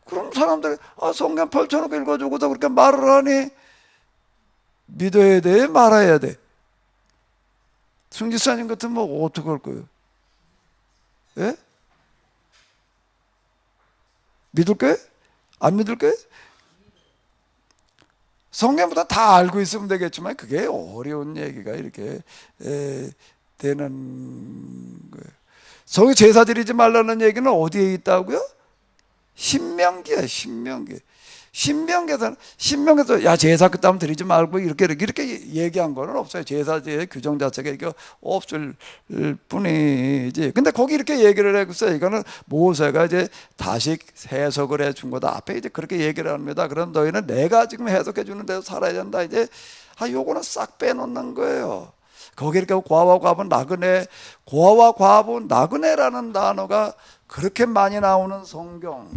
A: 그럼 사람들이 성경 펼쳐놓고 읽어주고도 그렇게 말을 하니 믿어야 돼? 말아야 돼? 승지사님 같으면 뭐 어떻게 할 거예요? 예? 믿을 거예요? 안 믿을 거예요? 성경보다 다 알고 있으면 되겠지만 그게 어려운 얘기가 이렇게 되는 거예요. 저기 제사 드리지 말라는 얘기는 어디에 있다고요? 신명기야, 신명기. 신명기에서 야 제사 그따위 드리지 말고 이렇게 얘기한 거는 없어요. 제사제의 규정 자체가 이게 없을 뿐이지. 근데 거기 이렇게 얘기를 했어요. 이거는 모세가 이제 다시 해석을 해준 거다. 앞에 이제 그렇게 얘기를 합니다. 그럼 너희는 내가 지금 해석해 주는 대로 살아야 된다. 이제 요거는 싹 빼놓는 거예요. 거기 이렇게 고아와 과부 나그네, 고아와 과부 나그네라는 단어가 그렇게 많이 나오는 성경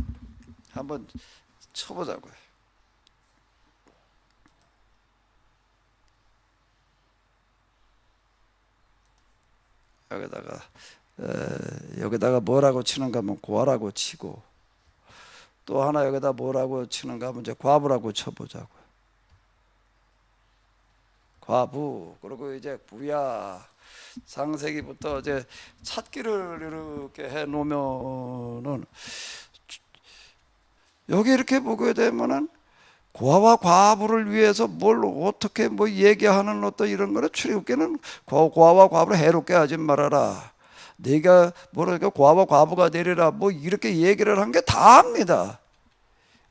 A: 한번 쳐보자고요. 여기다가 뭐라고 치는가 하면 고아라고 치고, 또 하나 여기다 뭐라고 치는가 하면 이제 과부라고 쳐보자고요. 과부. 그리고 이제 부야. 창세기부터 이제 찾기를 이렇게 해 놓으면은 여기 이렇게 보게 되면은 고아와 과부를 위해서 뭘 어떻게 뭐 얘기하는 어떤 이런 거는 출애굽기는 고아와 과부를 해롭게 하지 말아라. 네가 뭐랄까 고아와 과부가 되리라 뭐 이렇게 얘기를 한 게 다입니다.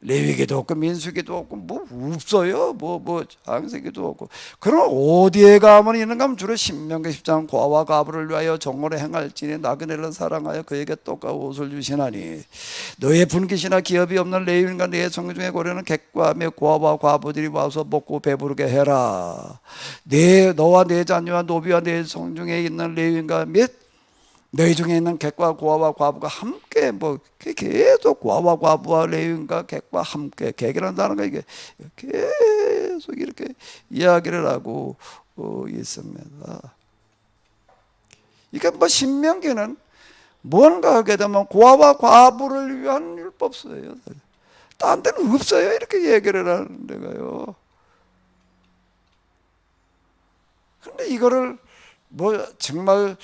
A: 레위기도 없고 민수기도 없고 뭐 없어요. 뭐 창세기도 없고. 그럼 어디에 가면 있는가 하면 주로 신명기 10장 고아와 과부를 위하여 정오를 행할지니 나그네를 사랑하여 그에게 떡과 옷을 주시나니 너의 분깃이나 기업이 없는 레위인과 네 성중 중에 고려는 객과 며 고아와 과부들이 와서 먹고 배부르게 해라. 너와 네 자녀와 노비와 네 성중에 있는 레위인과 및 너희 중에 있는 객과 고아와 과부가 함께 뭐 계속 고아와 과부와 레위인과 객과 함께, 객이라는 단어가 이게 계속 이렇게 이야기를 하고 있습니다. 이게 뭐 신명기는 뭔가 하게 되면 고아와 과부를 위한 율법서예요. 딴 데는 없어요. 이렇게 얘기를 하는 데가요. 근데 이거를 뭐 정말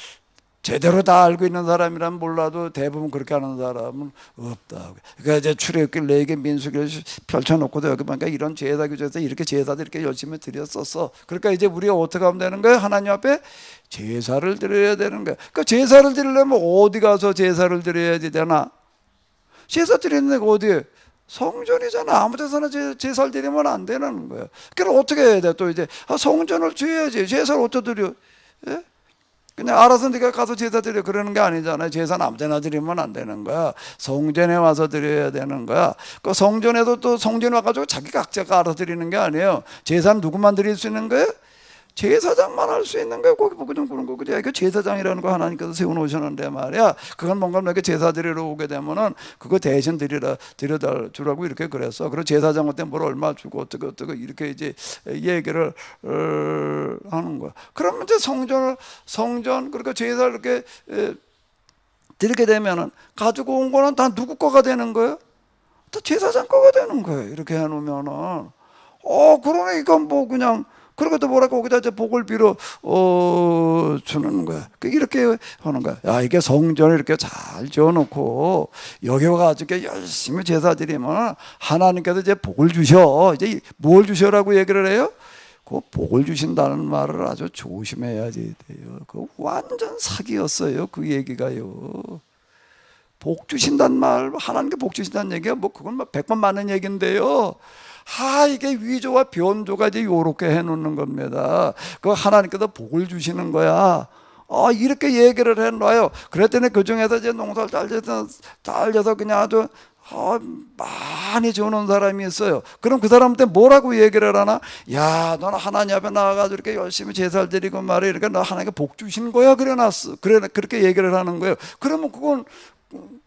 A: 제대로 다 알고 있는 사람이라면 몰라도 대부분 그렇게 하는 사람은 없다. 그러니까 이제 출애굽기 레위기 민수기를 펼쳐놓고도 여기 보니까 이런 제사 규정에서 이렇게 제사들 이렇게 열심히 드렸었어. 그러니까 이제 우리가 어떻게 하면 되는 거예요? 하나님 앞에 제사를 드려야 되는 거예요. 그러니까 제사를 드리려면 어디 가서 제사를 드려야 되나? 제사 드리는 데가 어디에? 성전이잖아. 아무 데서나 제사를 드리면 안 되는 거예요. 그럼 어떻게 해야 돼? 또 이제 성전을 드려야지. 제사를 어떻게 드려? 예? 그냥 알아서 네가 가서 제사 드려 그러는 게 아니잖아요. 제사는 아무 데나 드리면 안 되는 거야. 성전에 와서 드려야 되는 거야. 그 성전에도 또 성전에 와가지고 자기 각자가 알아서 드리는 게 아니에요. 제사는 누구만 드릴 수 있는 거예요? 제사장만 할 수 있는 거예요. 거기 보고 좀 그런 거. 그래. 그 제사장이라는 거 하나님께서 세워놓으셨는데 말이야. 그건 뭔가 이렇게 제사 드리러 오게 되면은 그거 대신 드려다 주라고 이렇게 그랬어. 그리고 제사장한테 뭘 얼마 주고 어떻게 이렇게 이제 얘기를 하는 거야. 그러면 이제 성전 그러니까 제사를 이렇게 드리게 되면은 가지고 온 거는 다 누구 거가 되는 거예요? 다 제사장 거가 되는 거예요. 이렇게 해놓으면은 그러네. 이건 뭐 그냥. 그리고 또 뭐라고 거기다 이제 복을 빌어 주는 거야. 이렇게 하는 거야. 야, 이게 성전을 이렇게 잘 지어놓고 여기 와가지고 열심히 제사 드리면 하나님께서 이제 복을 주셔. 이제 뭘 주셔라고 얘기를 해요? 그 복을 주신다는 말을 아주 조심해야지 돼요. 그 완전 사기였어요. 그 얘기가요. 복 주신다는 말, 하나님께 복 주신다는 얘기가 뭐 그건 막 100번 맞는 얘기인데요. 이게 위조와 변조가 이제 요렇게 해놓는 겁니다. 그 하나님께서 복을 주시는 거야. 이렇게 얘기를 해놔요. 그랬더니 그 중에서 이제 농사를 잘 져서 그냥 아주 많이 지어놓은 사람이 있어요. 그럼 그 사람한테 뭐라고 얘기를 하나? 야, 너는 하나님 앞에 나와가지고 이렇게 열심히 제사를 드리고 말이야. 그러니까 너 하나님께 복 주신 거야. 그래놨어. 그렇게 얘기를 하는 거예요. 그러면 그건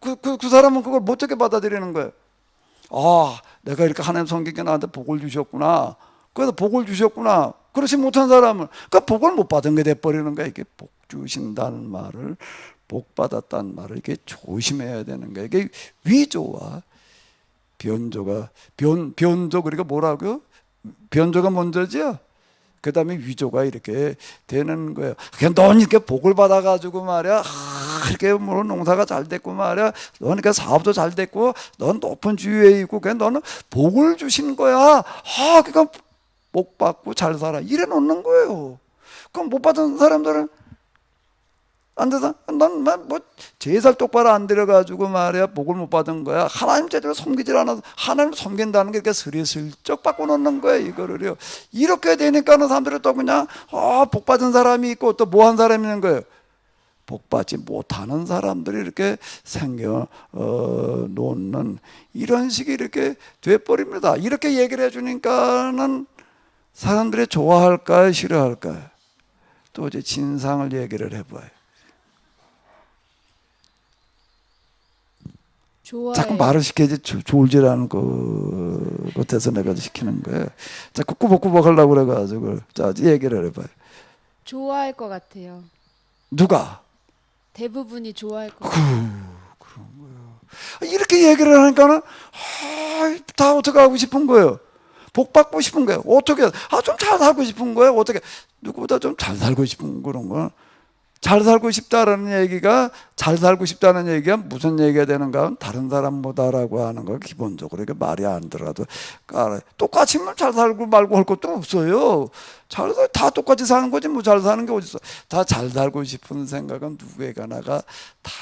A: 그 사람은 그걸 어떻게 받아들이는 거예요? 내가 이렇게 하나님 성경에 나한테 복을 주셨구나. 그래서 복을 주셨구나. 그렇지 못한 사람은 그러니까 복을 못 받은 게 돼버리는 거야. 이게 복 주신다는 말을, 복 받았다는 말을 이렇게 조심해야 되는 거야. 이게 위조와 변조가 변조 그러니까 뭐라고요? 변조가 먼저죠. 그 다음에 위조가 이렇게 되는 거예요. 그냥 넌 이렇게 복을 받아가지고 말이야. 이렇게 뭐 농사가 잘 됐고 말이야. 넌 그러니까 사업도 잘 됐고, 넌 높은 지위에 있고, 그냥 너는 복을 주신 거야. 그러니까 복 받고 잘 살아. 이래 놓는 거예요. 그럼 못 받은 사람들은 안 되다. 난뭐 제살 똑바로 안 들여가지고 말이야 복을 못 받은 거야. 하나님 제대로 섬기질 않아서 하나님 섬긴다는 게 이렇게 스리슬쩍 바꿔놓는 거야 이거를요. 이렇게 되니까는 사람들이 또 그냥 복 받은 사람이 있고 또 뭐 한 사람이 있는 거예요. 복 받지 못하는 사람들이 이렇게 생겨 놓는 이런 식이 이렇게 돼버립니다. 이렇게 얘기를 해주니까는 사람들이 좋아할까요, 싫어할까요? 또 이제 진상을 얘기를 해봐요.
C: 좋아해.
A: 자꾸 말을 시켜야지 졸질 않은 것 같아서 내가 시키는 거예요. 자꾸 꾸벅꾸벅 하려고 그래가지고 자 얘기를 해봐요.
C: 좋아할 것 같아요.
A: 누가?
C: 대부분이 좋아할 것 같아요.
A: 이렇게 얘기를 하니까는 다 어떻게 하고 싶은 거예요. 복 받고 싶은 거예요. 어떻게 좀 잘 살고 싶은 거예요. 어떻게 누구보다 좀 잘 살고 싶은 그런 거. 잘 살고 싶다라는 얘기가 잘 살고 싶다는 얘기가 무슨 얘기가 되는가 하면 다른 사람보다라고 하는 거 기본적으로 이게 말이 안 들어도 똑같이면 잘 살고 말고 할 것도 없어요. 다 똑같이 사는 거지 뭐 잘 사는 게 어딨어. 다 잘 살고 싶은 생각은 누구에게 나가 다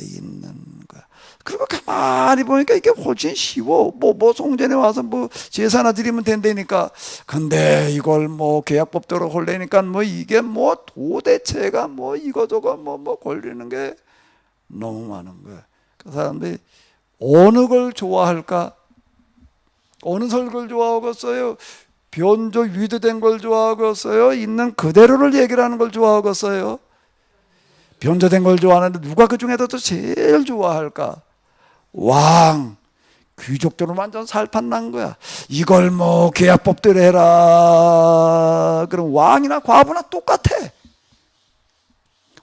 A: 있는 거야. 그리고 가만히 보니까 이게 훨씬 쉬워. 뭐 성전에 와서 뭐 제사 하나 드리면 된다니까. 근데 이걸 뭐 계약법대로 홀래니까 뭐 이게 뭐 도대체가 뭐 이거저거 뭐 걸리는 게 너무 많은 거야. 그 사람들이 어느 걸 좋아할까? 어느 설걸 좋아하겠어요? 변조 위드된 걸 좋아하겠어요? 있는 그대로를 얘기를 하는 걸 좋아하겠어요? 변조된 걸 좋아하는데 누가 그 중에서 또 제일 좋아할까? 왕, 귀족들은 완전 살판 난 거야. 이걸 뭐 계약법대로 해라. 그럼 왕이나 과부나 똑같아.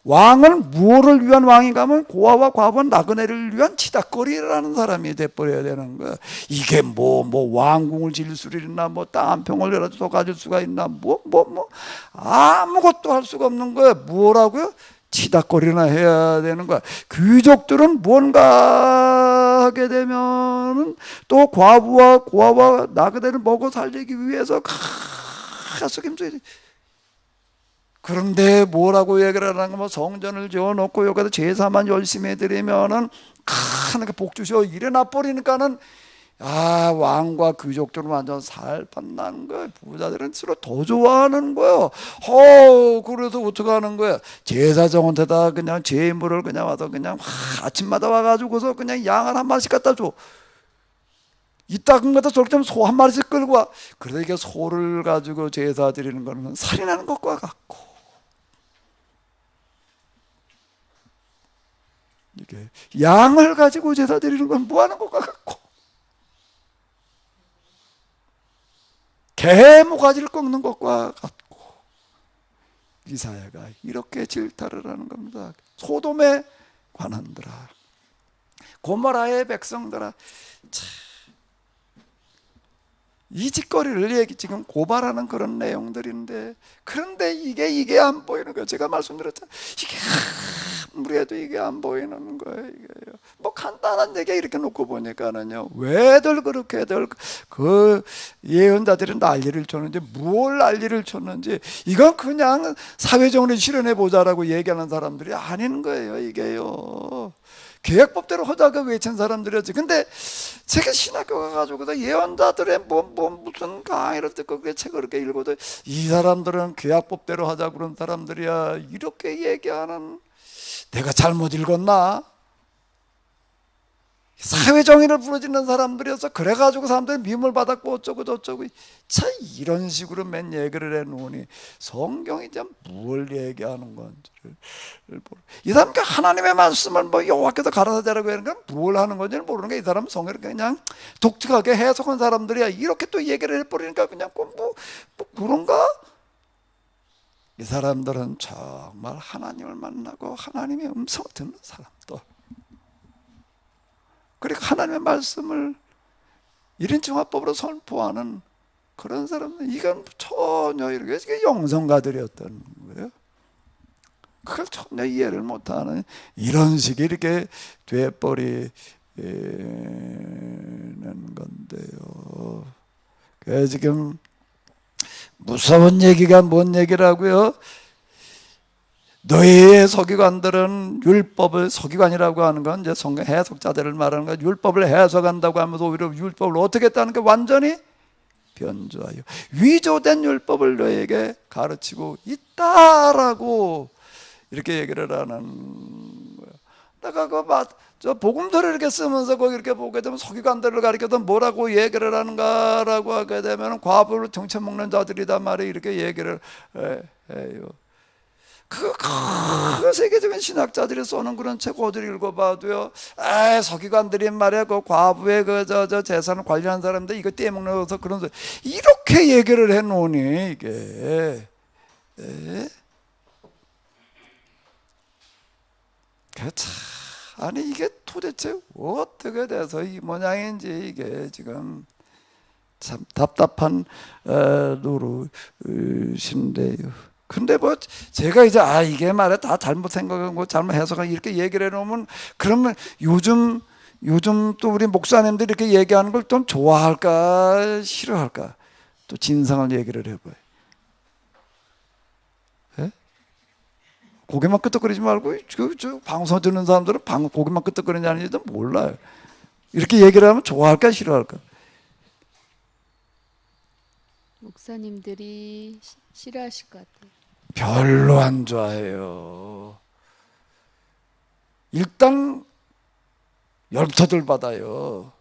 A: 왕은 무엇을 위한 왕인가 하면 고아와 과부와 나그네를 위한 치닥거리라는 사람이 돼버려야 되는 거야. 이게 뭐 왕궁을 지을 수 있나 뭐 땅 한 평을 가질 수가 있나 뭐 아무것도 할 수가 없는 거야. 뭐라고요? 치닥거리나 해야 되는 거야. 귀족들은 뭔가 하게 되면 또 과부와 고아와 나그네를 먹어 살리기 위해서 계속 힘써야지. 그런데 뭐라고 얘기를 하는 거면 성전을 지어놓고 여기다 제사만 열심히 드리면은 큰 복 주셔 이래나 버리니까는 왕과 귀족들은 완전 살판 나는 거야. 부자들은 서로 더 좋아하는 거야. 그래서 어떻게 하는 거야? 제사장한테다 그냥 제물을 그냥 와서 그냥 아침마다 와가지고서 그냥 양을 한 마리씩 갖다 줘. 이따금 갖다 저렇게 하면 소 한 마리씩 끌고 와. 그러니까 소를 가지고 제사 드리는 거는 살인하는 것과 같고. 이게 양을 가지고 제사 드리는 건 뭐 하는 것과 같고. 개모가지를 꺾는 것과 같고. 이사야가 이렇게 질타를 하는 겁니다. 소돔에 관한들아, 고모라의 백성들아, 이 짓거리를 지금 고발하는 그런 내용들인데, 그런데 이게 안 보이는 거예요. 제가 말씀드렸잖아요. 이게 아무리 해도 이게 안 보이는 거예요. 이게요. 뭐 간단한 얘기 이렇게 놓고 보니까는요, 왜들 그렇게들 그 예언자들은 난리를 쳤는지, 뭘 난리를 쳤는지, 이건 그냥 사회적으로 실현해 보자라고 얘기하는 사람들이 아닌 거예요. 이게요. 계획법대로 하자고 외친 사람들이었지. 근데 제가 신학교 가가지고도 예언자들의 무슨 강의를 듣고 그 책을 이렇게 읽어도 이 사람들은 계약법대로 하자 그런 사람들이야. 이렇게 얘기하는, 내가 잘못 읽었나? 사회정의를 부르짖는 사람들이어서 그래가지고 사람들이 미움을 받았고 어쩌고 저쩌고. 참 이런 식으로 맨 얘기를 해놓으니 성경이 참 뭘 얘기하는 건지를 모르. 이 사람이 하나님의 말씀을 뭐 여호와께서 가라사자라고 하는 건 뭘 하는 건지를 모르는 게, 이 사람은 성경을 그냥 독특하게 해석한 사람들이야. 이렇게 또 얘기를 해버리니까 그냥 뭐 그런가? 이 사람들은 정말 하나님을 만나고 하나님의 음성을 듣는 사람들, 그리고 하나님의 말씀을 1인 종합법으로 선포하는 그런 사람들, 이건 전혀 이게 영성가들이었던 거예요. 그걸 전혀 이해를 못하는 이런 식이 이렇게 돼버리는 건데요. 그래서 지금 무서운 얘기가 뭔 얘기라고요? 너희의 서기관들은 율법을, 서기관이라고 하는 건 이제 성경 해석자들을 말하는 거야. 율법을 해석한다고 하면서 오히려 율법을 어떻게 했다는 게 완전히 변조하여 위조된 율법을 너희에게 가르치고 있다라고 이렇게 얘기를 하는 거야. 내가 저 복음서를 이렇게 쓰면서 거기 이렇게 보게 되면 서기관들을 가리켜서 뭐라고 얘기를 하는가라고 하게 되면 과부를 정체 먹는 자들이다 말이 이렇게 얘기를 해요. 그 세계적인 신학자들이 써는 그런 책 어디를 읽어봐도요, 서기관들이 말이야 그 과부의 저 재산을 관리하는 사람들 이거 떼먹는 그런 소리 이렇게 얘기를 해놓으니 이게 참, 아니 이게 도대체 어떻게 돼서 이 모양인지 이게 지금 참 답답한 노릇인데요. 근데 뭐 제가 이제 이게 말이야 다 잘못 생각하고 잘못 해석하고 이렇게 얘기를 해놓으면 그러면 요즘 또 우리 목사님들이 이렇게 얘기하는 걸 좀 좋아할까 싫어할까 또 진상을 얘기를 해봐요. 예? 고개만 끄덕거리지 말고 저 방송 듣는 사람들은 고개만 끄덕거리는지 아닌지도 몰라요. 이렇게 얘기를 하면 좋아할까 싫어할까?
C: 목사님들이 싫어하실 것 같아요.
A: 별로 안 좋아해요. 일단 열부터들 받아요.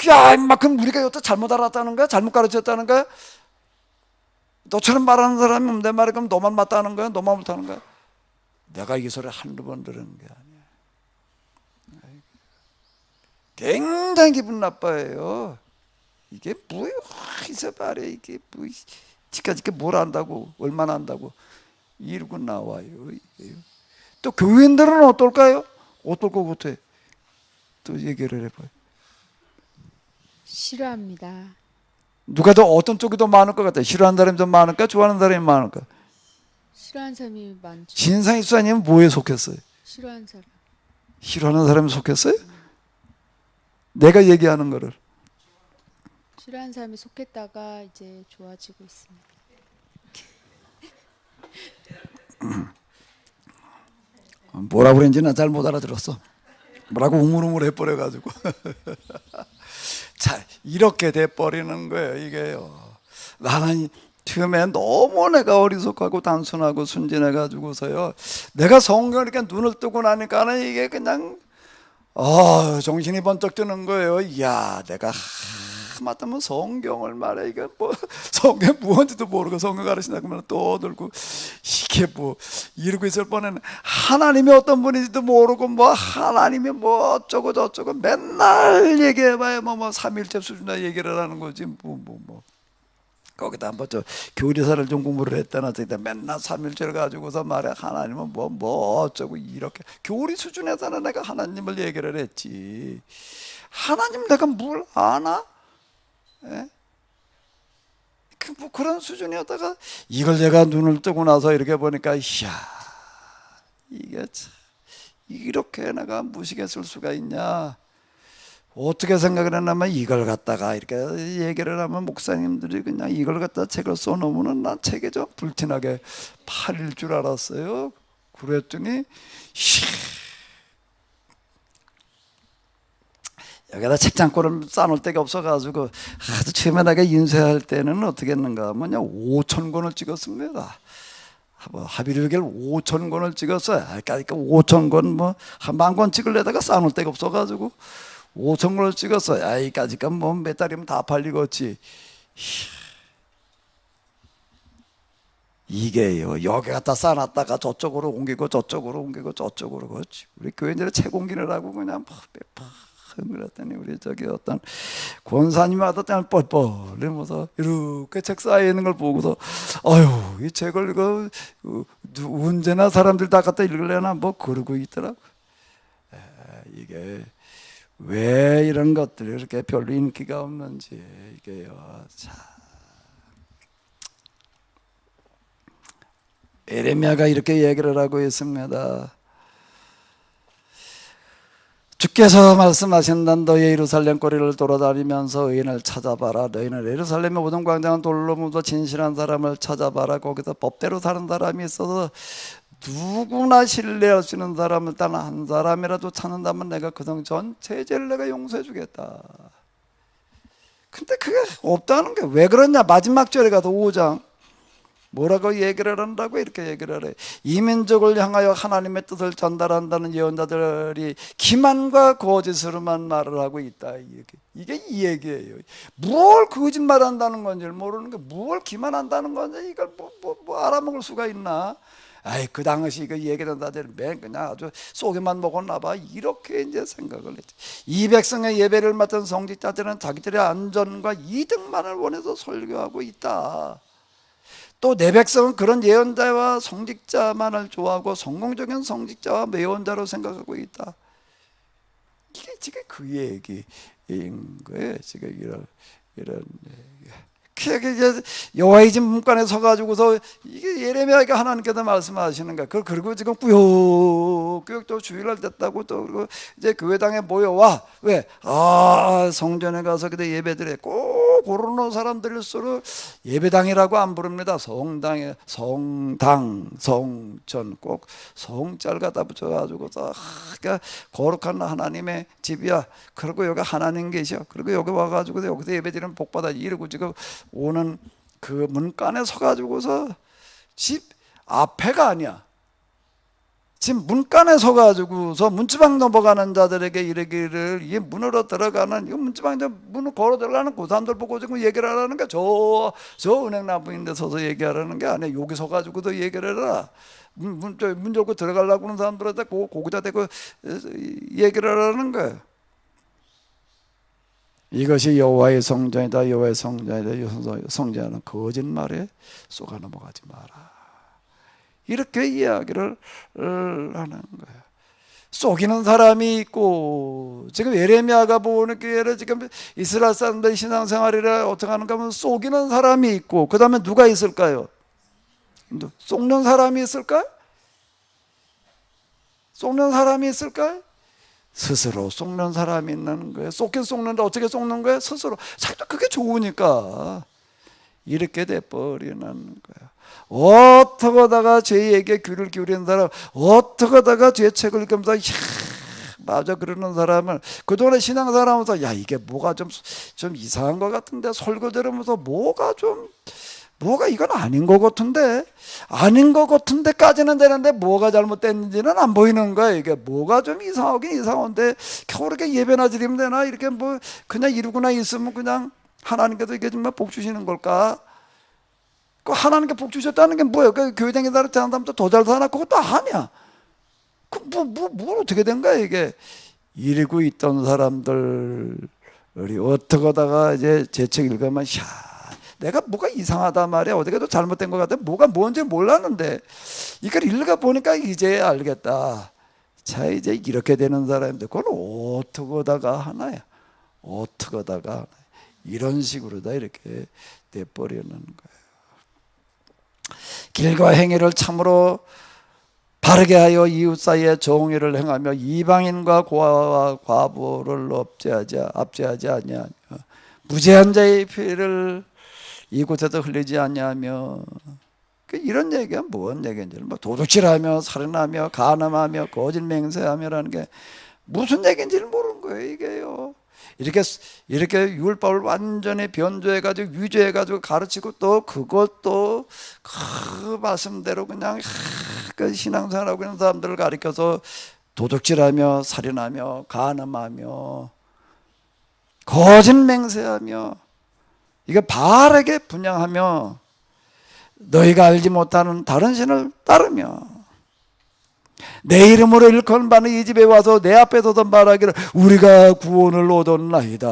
A: 야 이만큼 우리가 여태 잘못 알았다는 거야? 잘못 가르쳤다는 거야? 너처럼 말하는 사람이 없는데 말이야 그럼 너만 맞다는 거야? 너만 못하는 거야? 내가 이 소리 한두 번 들은 게 아니야. 굉장히 기분 나빠해요. 이게 뭐야? 있어봐라 이게 뭐 지까지 뭘 안다고 얼마나 안다고 이러고 나와요. 또 교인들은 어떨까요? 어떨 것 같아? 또 얘기를 해봐요.
C: 싫어합니다.
A: 누가 더 어떤 쪽이 더 많을 것 같아? 싫어하는 사람이 더 많을까? 좋아하는 사람이 많을까?
C: 싫어하는 사람이 많죠.
A: 진상이 수사님은 뭐에 속했어요?
C: 싫어하는 사람.
A: 싫어하는 사람이 속했어요? 내가 얘기하는 거를
C: 싫어하는 사람이 속했다가 이제 좋아지고 있습니다.
A: 뭐라고 그랬는지 난 잘 못 알아들었어. 뭐라고 우물우물 해버려가지고 자 이렇게 돼버리는 거예요. 이게요. 나는 처음에 너무 내가 어리석하고 단순하고 순진해가지고서요. 내가 성경을 이렇게 눈을 뜨고 나니까는 이게 그냥 정신이 번쩍 드는 거예요. 이야 내가 하마터면 성경을 말해 이게 뭐 성경 무언지도 모르고 성경 가르치려고 하면 떠들고 이게 뭐 이러고 있을 뻔했네. 하나님이 어떤 분인지도 모르고 뭐 하나님이 뭐 어쩌고 저쩌고 맨날 얘기해봐야 뭐 삼일체 수준의 얘기를 하는 거지 뭐 거기다 한번 저 교리사를 좀 공부를 했다나 저기다 맨날 삼일체를 가지고서 말해 하나님은 뭐 어쩌고 이렇게 교리 수준에서는 내가 하나님을 얘기를 했지. 하나님 내가 뭘 아나? 예? 뭐 그런 수준이었다가 이걸 내가 눈을 뜨고 나서 이렇게 보니까 이야 이게 참 이렇게 내가 무식했을 수가 있냐. 어떻게 생각을 했냐면 이걸 갖다가 이렇게 얘기를 하면 목사님들이 그냥 이걸 갖다 책을 써놓으면 난 책에 좀 불티나게 팔릴 줄 알았어요. 그랬더니 여기다 책장고를 싸놓을 데가 없어가지고 아주 처음에 내가 인쇄할 때는 어떻게 했는가 하면 5,000권을 찍었습니다. 하비르겔 5,000권을 찍었어요. 그러니까 5,000권 뭐 한 10,000권 찍으려다가 싸놓을 데가 없어가지고 5,000권을 찍었어요. 여기까지가 뭐 몇 달이면 다 팔리겠지. 이게요. 여기 갖다 싸놨다가 저쪽으로 옮기고 저쪽으로 옮기고 저쪽으로 그렇지. 우리 교인들이 책 옮기느라고 그냥 그랬더니 우리 저기 어떤 권사님이 하던 뻘뻘 이러면서 이렇게 책 쌓여 있는 걸 보고서 아유 이 책을 이거 언제나 사람들 다 갖다 읽으려나 뭐 그러고 있더라고. 이게 왜 이런 것들이 이렇게 별로 인기가 없는지 이게요. 자, 에레미야가 이렇게 얘기를 하고 있습니다. 주께서 말씀하신다. 너희 예루살렘 거리를 돌아다니면서 의인을 찾아봐라. 너희는 예루살렘의 모든 광장은 돌로 묻어 진실한 사람을 찾아봐라. 거기서 법대로 사는 사람이 있어서 누구나 신뢰할 수 있는 사람을 단 한 사람이라도 찾는다면 내가 그성 전체 죄를 내가 용서해 주겠다. 근데 그게 없다는 게 왜 그러냐? 마지막 절에 가서 5장 뭐라고 얘기를 한다고 이렇게 얘기를 해. 이민족을 향하여 하나님의 뜻을 전달한다는 예언자들이 기만과 거짓으로만 말을 하고 있다. 이게 이 얘기예요. 무엇 거짓말한다는 건지 모르는 게 무엇 기만한다는 건지 이걸 뭐 알아먹을 수가 있나? 아이 그 당시 그 얘기는 다들 맨 그냥 아주 속에만 먹었나 봐. 이렇게 이제 생각을 했지. 이 백성의 예배를 맡은 성직자들은 자기들의 안전과 이득만을 원해서 설교하고 있다. 또 내 백성은 그런 예언자와 성직자만을 좋아하고 성공적인 성직자와 예언자로 생각하고 있다. 이게 지금 그 얘기인 거예요. 지금 이런 얘기. 이제 여호와의 집 문간에 서가지고서 이게 예레미야가 하나님께서 말씀하시는 거야. 그리고 지금 꾸역꾸역 또 주일날 됐다고 또 그리고 이제 교회당에 모여와. 왜? 성전에 가서 그때 예배드려. 꼭 그러는 사람들일수록 예배당이라고 안 부릅니다. 성당에 성당 성전 꼭 성자를 갖다 붙여가지고서 그러니까 거룩한 하나님의 집이야. 그리고 여기 하나님 계셔. 그리고 여기 와가지고 여기서 예배드리면 복받아. 이러고 지금 오는 그 문간에 서가지고서 집 앞에가 아니야. 지금 문간에 서가지고서 문지방 넘어가는 자들에게 이르기를 이 문으로 들어가는 이 문지방 문을 걸어 들어가는 그 사람들 보고 지금 얘기를 하라는 게 저 은행나무인데 서서 얘기하라는 게 아니야. 여기 서가지고도 얘기를 해라. 문 열고 들어가려고 하는 사람들한테 거기다 대고 얘기를 하라는 거야. 이것이 여호와의 성전이다. 여호와의 성전이다. 성전은 거짓말에 쏘가 넘어가지 마라. 이렇게 이야기를 하는 거예요. 속이는 사람이 있고 지금 예레미야가 보는 기회를 지금 이스라엘 사람들의 신앙생활이라 어떻게 하는가 하면 속이는 사람이 있고 그 다음에 누가 있을까요? 속는 사람이 있을까요? 속는 사람이 있을까요? 스스로 속는 사람이 있는 거예요. 속긴 속는데 어떻게 속는 거예요? 스스로. 자꾸 그게 좋으니까 이렇게 돼버리는 거예요. 어떻게 하다가 죄에게 귀를 기울이는 사람, 어떻게 하다가 죄책을 읽으면서 맞아 그러는 사람을 그동안에 신앙생활하면서 야 이게 뭐가 좀 이상한 것 같은데 설교 들으면서 뭐가 이건 아닌 것 같은데 아닌 것 같은데까지는 되는데 뭐가 잘못됐는지는 안 보이는 거야. 이게 뭐가 좀 이상하긴 이상한데 겨우 이렇게 예배나 드리면 되나 이렇게 뭐 그냥 이러고나 있으면 그냥 하나님께서 이게 정말 복 주시는 걸까? 그 하나님께 복 주셨다는 게 뭐예요? 그 교회 다니는 사람도 더 잘 사나? 그것도 아니야. 그 뭐 어떻게 된 거야 이게? 이러고 있던 사람들이 어떻게 하다가 이제 제 책 읽으면 내가 뭐가 이상하단 말이야. 어디가도 잘못된 것 같아. 뭐가 뭔지 몰랐는데 이걸 읽어보니까 이제 알겠다. 자 이제 이렇게 되는 사람인데 그걸 어떻게 하다가 하나야. 어떻게 하다가 하나야. 이런 식으로 다 이렇게 돼버리는 거예요. 길과 행위를 참으로 바르게 하여 이웃 사이에 정의를 행하며 이방인과 고아와 과부를 압제하지 아니하며 무죄한 자의 피를 이곳에서 흘리지 아니하며 이런 얘기가 뭔 얘기인지 뭐 도둑질하며 살인하며 간음하며 거짓 맹세하며라는 게 무슨 얘기인지를 모르는 거예요. 이게요. 이렇게 율법을 완전히 변조해가지고 위조해가지고 가르치고 또 그것도 그 말씀대로 그냥 그 신앙생활하고 있는 사람들을 가리켜서 도둑질하며 살인하며 간음하며 거짓 맹세하며 이거 바르게 분양하며 너희가 알지 못하는 다른 신을 따르며 내 이름으로 일컫는 바는 이 집에 와서 내 앞에 서서 말하기를 우리가 구원을 얻었나이다.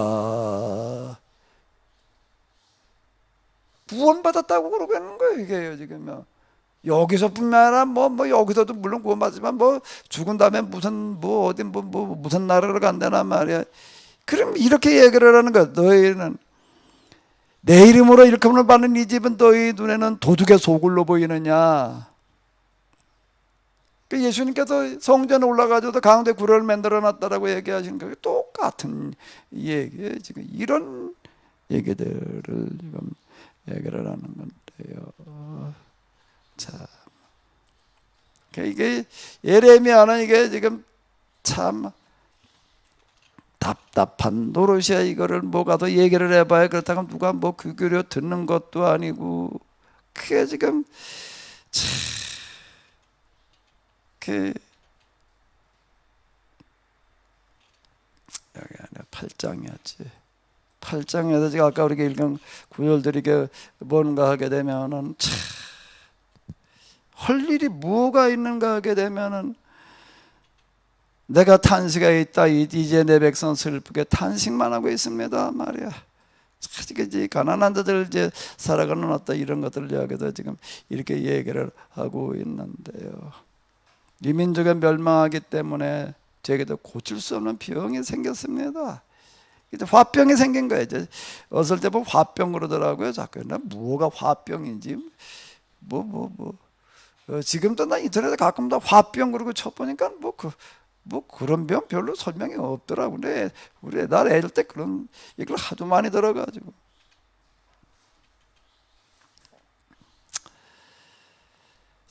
A: 구원받았다고 그러고 있는 거예요. 이게요 지금 여기서뿐만 아니라 뭐 여기서도 물론 구원받지만 뭐 죽은 다음에 무슨 무슨 나라를 간다나 말이야. 그럼 이렇게 얘기를 하는 거야. 너희는 내 이름으로 일컬음을 받는 이 집은 너희 눈에는 도둑의 소굴로 보이느냐. 예수님께서 성전에 올라가셔서 가운데 구를 만들어 놨다라고 얘기하신 거 똑같은 얘기예요. 지금 이런 얘기들을 지금 얘기를 하는 건데요. 자, 이게 예레미야는 이게 지금 참 답답한 노릇이야. 이거를 뭐가 더 얘기를 해봐야 그렇다고 누가 뭐 귀 기울여 듣는 것도 아니고 그게 지금 참 그 여기 안에 8장이었지. 8장에서 지금 아까 우리가 읽은 구절들이 이게 뭔가 하게 되면은 참 할 일이 뭐가 있는가 하게 되면은 내가 탄식하여 있다. 이제 내 백성 슬프게 탄식만 하고 있습니다 말이야. 이제 가난한 자들 이제 살아가는 어떤 이런 것들을 이야기해서 지금 이렇게 얘기를 하고 있는데요. 이 민족이 멸망하기 때문에 제게도 고칠 수 없는 병이 생겼습니다. 이제 화병이 생긴 거예요. 이제 어떨 때 보면 화병 그러더라고요. 자꾸 나 뭐가 화병인지 지금도 나 인터넷에 가끔 다 화병 그러고 쳐보니까 뭐 그런 병 별로 설명이 없더라고. 근데 우리 옛날 애들 때 그런 얘기를 하도 많이 들어가지고.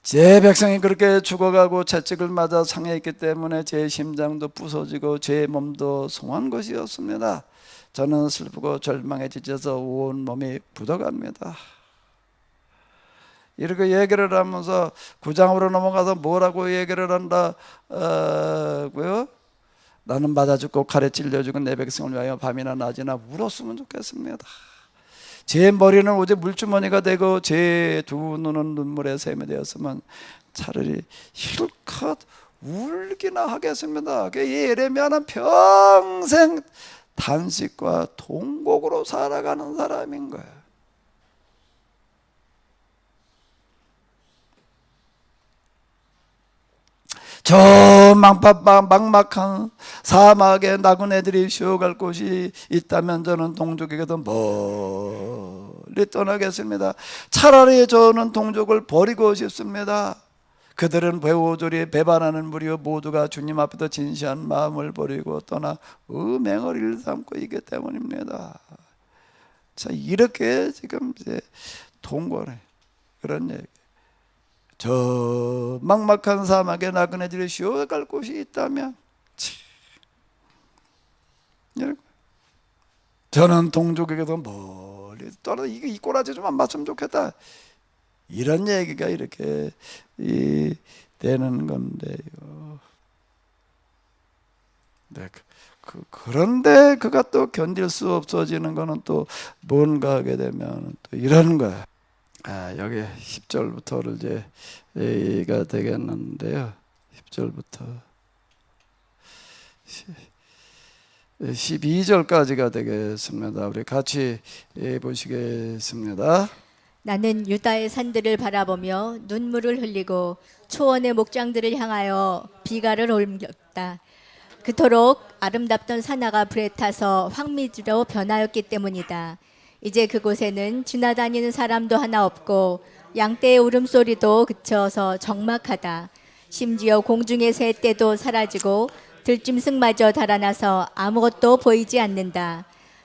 A: 제 백성이 그렇게 죽어가고 채찍을 맞아 상해있기 때문에 제 심장도 부서지고 제 몸도 송한 것이었습니다. 저는 슬프고 절망에 지쳐서 온 몸이 굳어갑니다. 이렇게 얘기를 하면서 9장으로 넘어가서 뭐라고 얘기를 한다고요? 나는 맞아 죽고 칼에 찔려 죽은 내 백성을 위하여 밤이나 낮이나 울었으면 좋겠습니다. 제 머리는 오직 물주머니가 되고 제 두 눈은 눈물의 샘이 되었으면 차라리 실컷 울기나 하겠습니다. 예레미야는 평생 단식과 통곡으로 살아가는 사람인 거예요. 저 막막한 사막에 나그네들이 쉬어갈 곳이 있다면 저는 동족에게도 멀리 떠나겠습니다. 차라리 저는 동족을 버리고 싶습니다. 그들은 배오조리 배반하는 무리여 모두가 주님 앞에서 진시한 마음을 버리고 떠나 음행을 일삼고 있기 때문입니다. 자, 이렇게 지금 이제 동거래 그런 얘기. 저 막막한 사막에 나그네들이 쉬어갈 곳이 있다면 저는 동족에게도 멀리 떠나 이 꼬라지 좀 안 맞으면 좋겠다. 이런 얘기가 이렇게 되는 건데요. 네, 그런데 그가 또 견딜 수 없어지는 거는 또 뭔가 하게 되면 또 이런 거야. 여기 10절부터를 이제 얘기가 되겠는데요. 10절부터 12절까지가 되겠습니다. 우리 같이 보시겠습니다.
B: 나는 유다의 산들을 바라보며 눈물을 흘리고 초원의 목장들을 향하여 비가를 옮겼다. 그토록 아름답던 산하가 불에 타서 황미지로 변하였기 때문이다. 이제 그곳에는 지나다니는 사람도 하나 없고 양떼의 울음소리도 그쳐서 적막하다. 심지어 공중의 새떼도 사라지고 들짐승마저 달아나서 아무것도 보이지 않는다.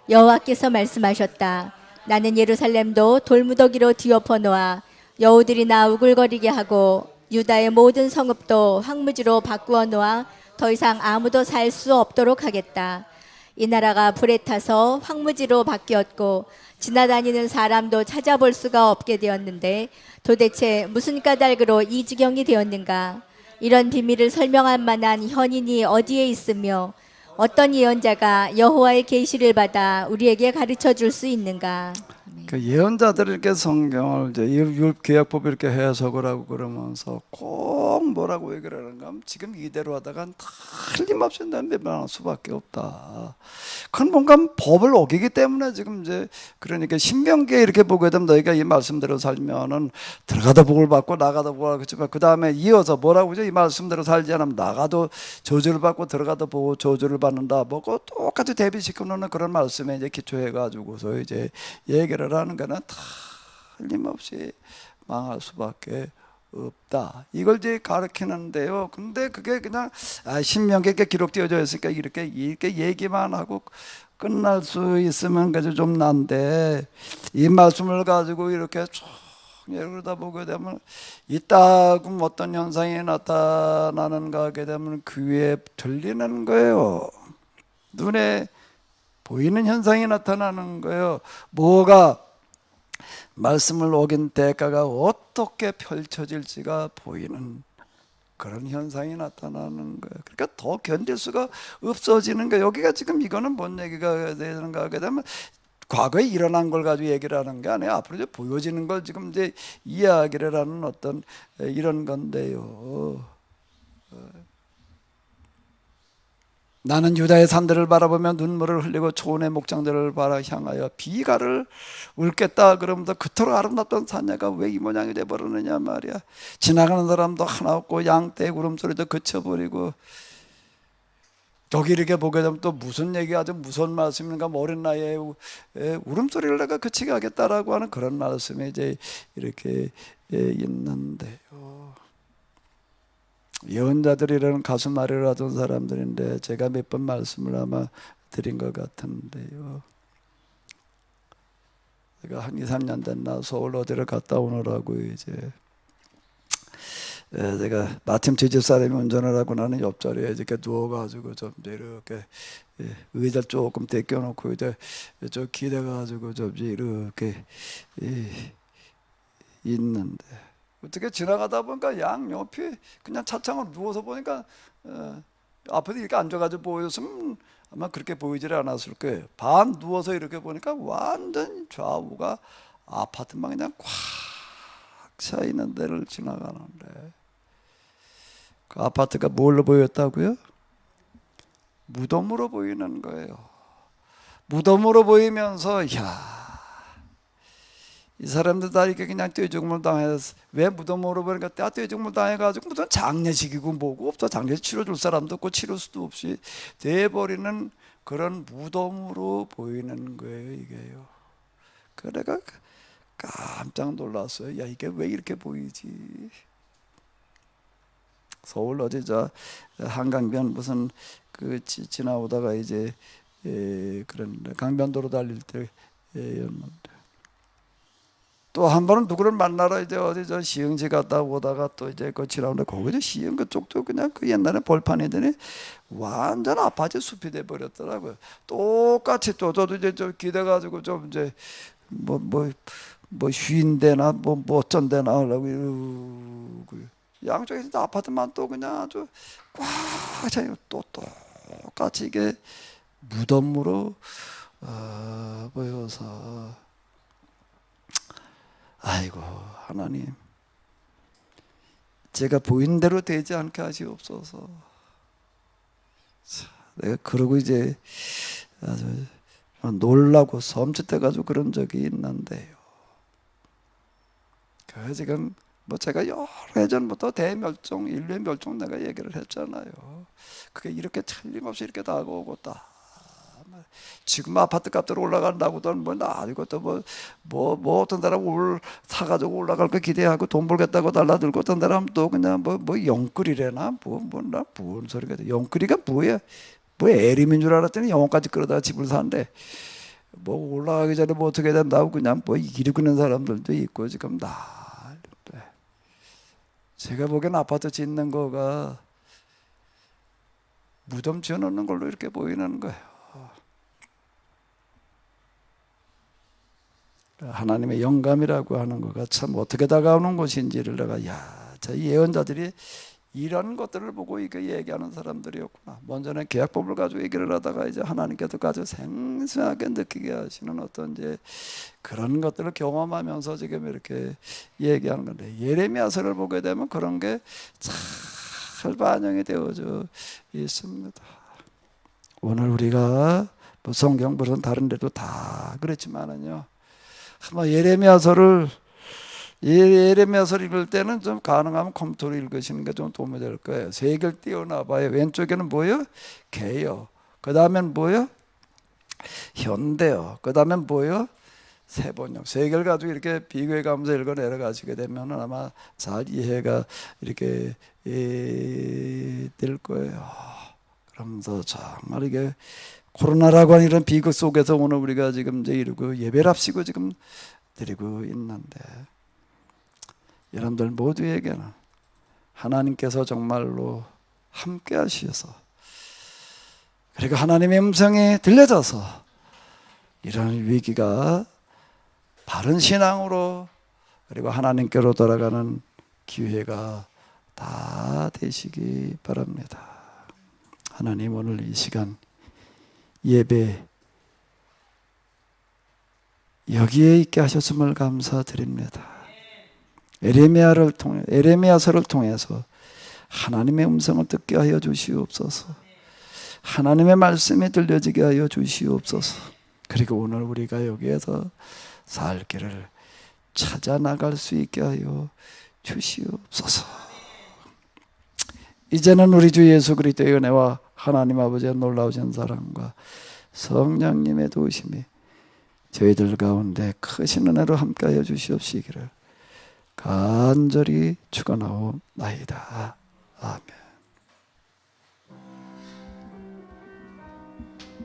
B: 여호와께서 말씀하셨다. 나는 예루살렘도 돌무더기로 뒤엎어 놓아 여우들이나 우글거리게 하고 유다의 모든 성읍도 황무지로 바꾸어 놓아 더 이상 아무도 살 수 없도록 하겠다. 이 나라가 불에 타서 황무지로 바뀌었고 지나다니는 사람도 찾아볼 수가 없게 되었는데 도대체 무슨 까닭으로 이 지경이 되었는가? 이런 비밀을 설명할 만한 현인이 어디에 있으며 어떤 예언자가 여호와의 계시를 받아 우리에게 가르쳐 줄 수 있는가?
A: 그 예언자들이 이렇게 성경을 이제 율법계약법 이렇게 해석을 하고 그러면서 꼭 뭐라고 얘기를 하는가 하면 지금 이대로 하다가 틀림없이 멸망할 수밖에 없다. 그건 뭔가 법을 어기기 때문에 지금 이제 그러니까 신명기에 이렇게 보게 되면 너희가 이 말씀대로 살면은 들어가다 복을 받고 나가다 복을 받고 그 다음에 이어서 뭐라고 하죠? 이 말씀대로 살지 않으면 나가도 저주를 받고 들어가다 보고 저주를 받는다. 뭐 똑같이 대비시켜 놓는 그런 말씀에 이제 기초해 가지고서 이제 얘기를 하는 거는 틀림없이 망할 수밖에 없다. 이걸 이제 가르치는데요. 근데 그게 그냥 신명기에 기록되어져 있으니까 이렇게 얘기만 하고 끝날 수 있으면 그저 좀 난데 이 말씀을 가지고 이렇게 쭉 그러다 보게 되면 이따금 어떤 현상이 나타나는가 하게 되면 귀에 들리는 거예요. 눈에 보이는 현상이 나타나는 거예요. 뭐가 말씀을 어긴 대가가 어떻게 펼쳐질지가 보이는 그런 현상이 나타나는 거예요. 그러니까 더 견딜 수가 없어지는 거예요. 여기가 지금 이거는 뭔 얘기가 되는가 하게 되면 과거에 일어난 걸 가지고 얘기를 하는 게 아니에요. 앞으로 이제 보여지는 걸 지금 이제 이야기를 하는 어떤 이런 건데요. 나는 유다의 산들을 바라보며 눈물을 흘리고 초원의 목장들을 향하여 비가를 울겠다. 그러면서 그토록 아름답던 산야가 왜 이 모양이 돼버리느냐 말이야. 지나가는 사람도 하나 없고 양떼의 울음소리도 그쳐버리고. 저기 이렇게 보게 되면 또 무슨 얘기 아주 무서운 말씀인가. 어린 나이에 울음소리를 내가 그치게 하겠다라고 하는 그런 말씀이 이제 이렇게 있는데요. 예언자들이라는 가수말이를 하던 사람들인데 제가 몇 번 말씀을 아마 드린 것 같은데요. 제가 한 2, 3년 됐나 서울 어디를 갔다 오느라고 이제 제가 마침 제 집사람이 운전을 하고 나는 옆자리에 이렇게 누워가지고 좀 이렇게 의자 조금 떼껴놓고 이제 저 기대가지고 좀 이렇게 있는데 어떻게 지나가다 보니까 양옆에 그냥 차창으로 누워서 보니까 앞에도 이렇게 앉아가지고 보였으면 아마 그렇게 보이질 않았을 거예요. 반 누워서 이렇게 보니까 완전 좌우가 아파트만 그냥 꽉 차 있는 데를 지나가는데 그 아파트가 뭘로 보였다고요? 무덤으로 보이는 거예요. 무덤으로 보이면서 이 사람들 다 이렇게 그냥 떼죽음을 당해서 왜 무덤으로 보니까 떼죽음을 당해가지고 무슨 장례식이고 뭐고 없어. 장례식 치러줄 사람도 없고 치를 수도 없이 돼버리는 그런 무덤으로 보이는 거예요 이게요. 그래 내가 깜짝 놀랐어요. 야 이게 왜 이렇게 보이지? 서울 어디 저 한강변 무슨 그 지나오다가 이제 그런 강변도로 달릴 때였는데 또 한 번은 누구를 만나러 이제 어디 저 시흥지 갔다 오다가 또 이제 그 지나오는데 거기서 시흥 그쪽도 그냥 그 옛날에 벌판이더니 완전 아파트 숲이 돼 버렸더라고요. 똑같이 또 저도 이제 좀 기대가지고 좀 이제 뭐 쉰데나 뭐 어쩐 데나 하려고 양쪽에서 아파트만 또 그냥 아주 꽉 차요. 또 똑같이 이게 무덤으로 보여서 아이고 하나님 제가 보인 대로 되지 않게 하시옵소서. 내가 그러고 이제 아주 놀라고 섬찟해가지고 그런 적이 있는데요. 그 지금 뭐 제가 여러 해 전부터 대멸종, 인류의 멸종 내가 얘기를 했잖아요. 그게 이렇게 틀림없이 이렇게 다가오고 딱 지금 아파트 값들 올라간다고든 뭐 나지고 또 뭐 어떤 사람 사가지고 올라갈 거 기대하고 돈 벌겠다고 달라들고 어떤 사람 또 그냥 뭐 영끌이래나 뭐나 뭔 소리가 돼. 영끌이가 뭐야? 뭐 에림인 줄 알았더니 영혼까지 끌어다가 집을 산대. 뭐 올라가기 전에 뭐 어떻게 된다고 그냥 뭐 이러고 있는 사람들도 있고 지금 제가 보기엔 아파트 짓는 거가 무덤 지어놓는 걸로 이렇게 보이는 거예요. 하나님의 영감이라고 하는 거가 참 어떻게 다가오는 것인지를 내가 저 예언자들이 이런 것들을 보고 이게 얘기하는 사람들이었구나. 먼저는 계약법을 가지고 얘기를 하다가 이제 하나님께서 아주 생생하게 느끼게 하시는 어떤 이제 그런 것들을 경험하면서 지금 이렇게 얘기하는 건데 예레미야서를 보게 되면 그런 게 잘 반영이 되어져 있습니다. 오늘 우리가 뭐 성경 무슨 다른 데도 다 그렇지만은요. 한번 예레미야서를 읽을 때는 좀 가능하면 컴퓨터로 읽으시는 게 좀 도움이 될 거예요. 세 개를 띄워놔봐요. 왼쪽에는 뭐예요? 개요. 그 다음엔 뭐예요? 현대요. 그 다음엔 뭐예요? 세번역. 세 개를 가지고 이렇게 비교해가면서 읽어 내려가시게 되면 아마 잘 이해가 이렇게 될 거예요. 그러면서 정말 이게 코로나라고 하는 이런 비극 속에서 오늘 우리가 지금 이제 이러고 예배를 합시고 지금 드리고 있는데 여러분들 모두에게는 하나님께서 정말로 함께 하셔서, 그리고 하나님의 음성이 들려져서 이런 위기가 바른 신앙으로 그리고 하나님께로 돌아가는 기회가 다 되시기 바랍니다. 하나님, 오늘 이 시간 예배 여기에 있게 하셨음을 감사드립니다. 에레미야서를 통해서 하나님의 음성을 듣게 하여 주시옵소서. 하나님의 말씀이 들려지게 하여 주시옵소서. 그리고 오늘 우리가 여기에서 살 길을 찾아 나갈 수 있게 하여 주시옵소서. 이제는 우리 주 예수 그리스도의 은혜와 하나님 아버지의 놀라우신 사랑과 성령님의 도우심이 저희들 가운데 크신 은혜로 함께하여 주시옵시기를 간절히 축원하옵나이다. 아멘.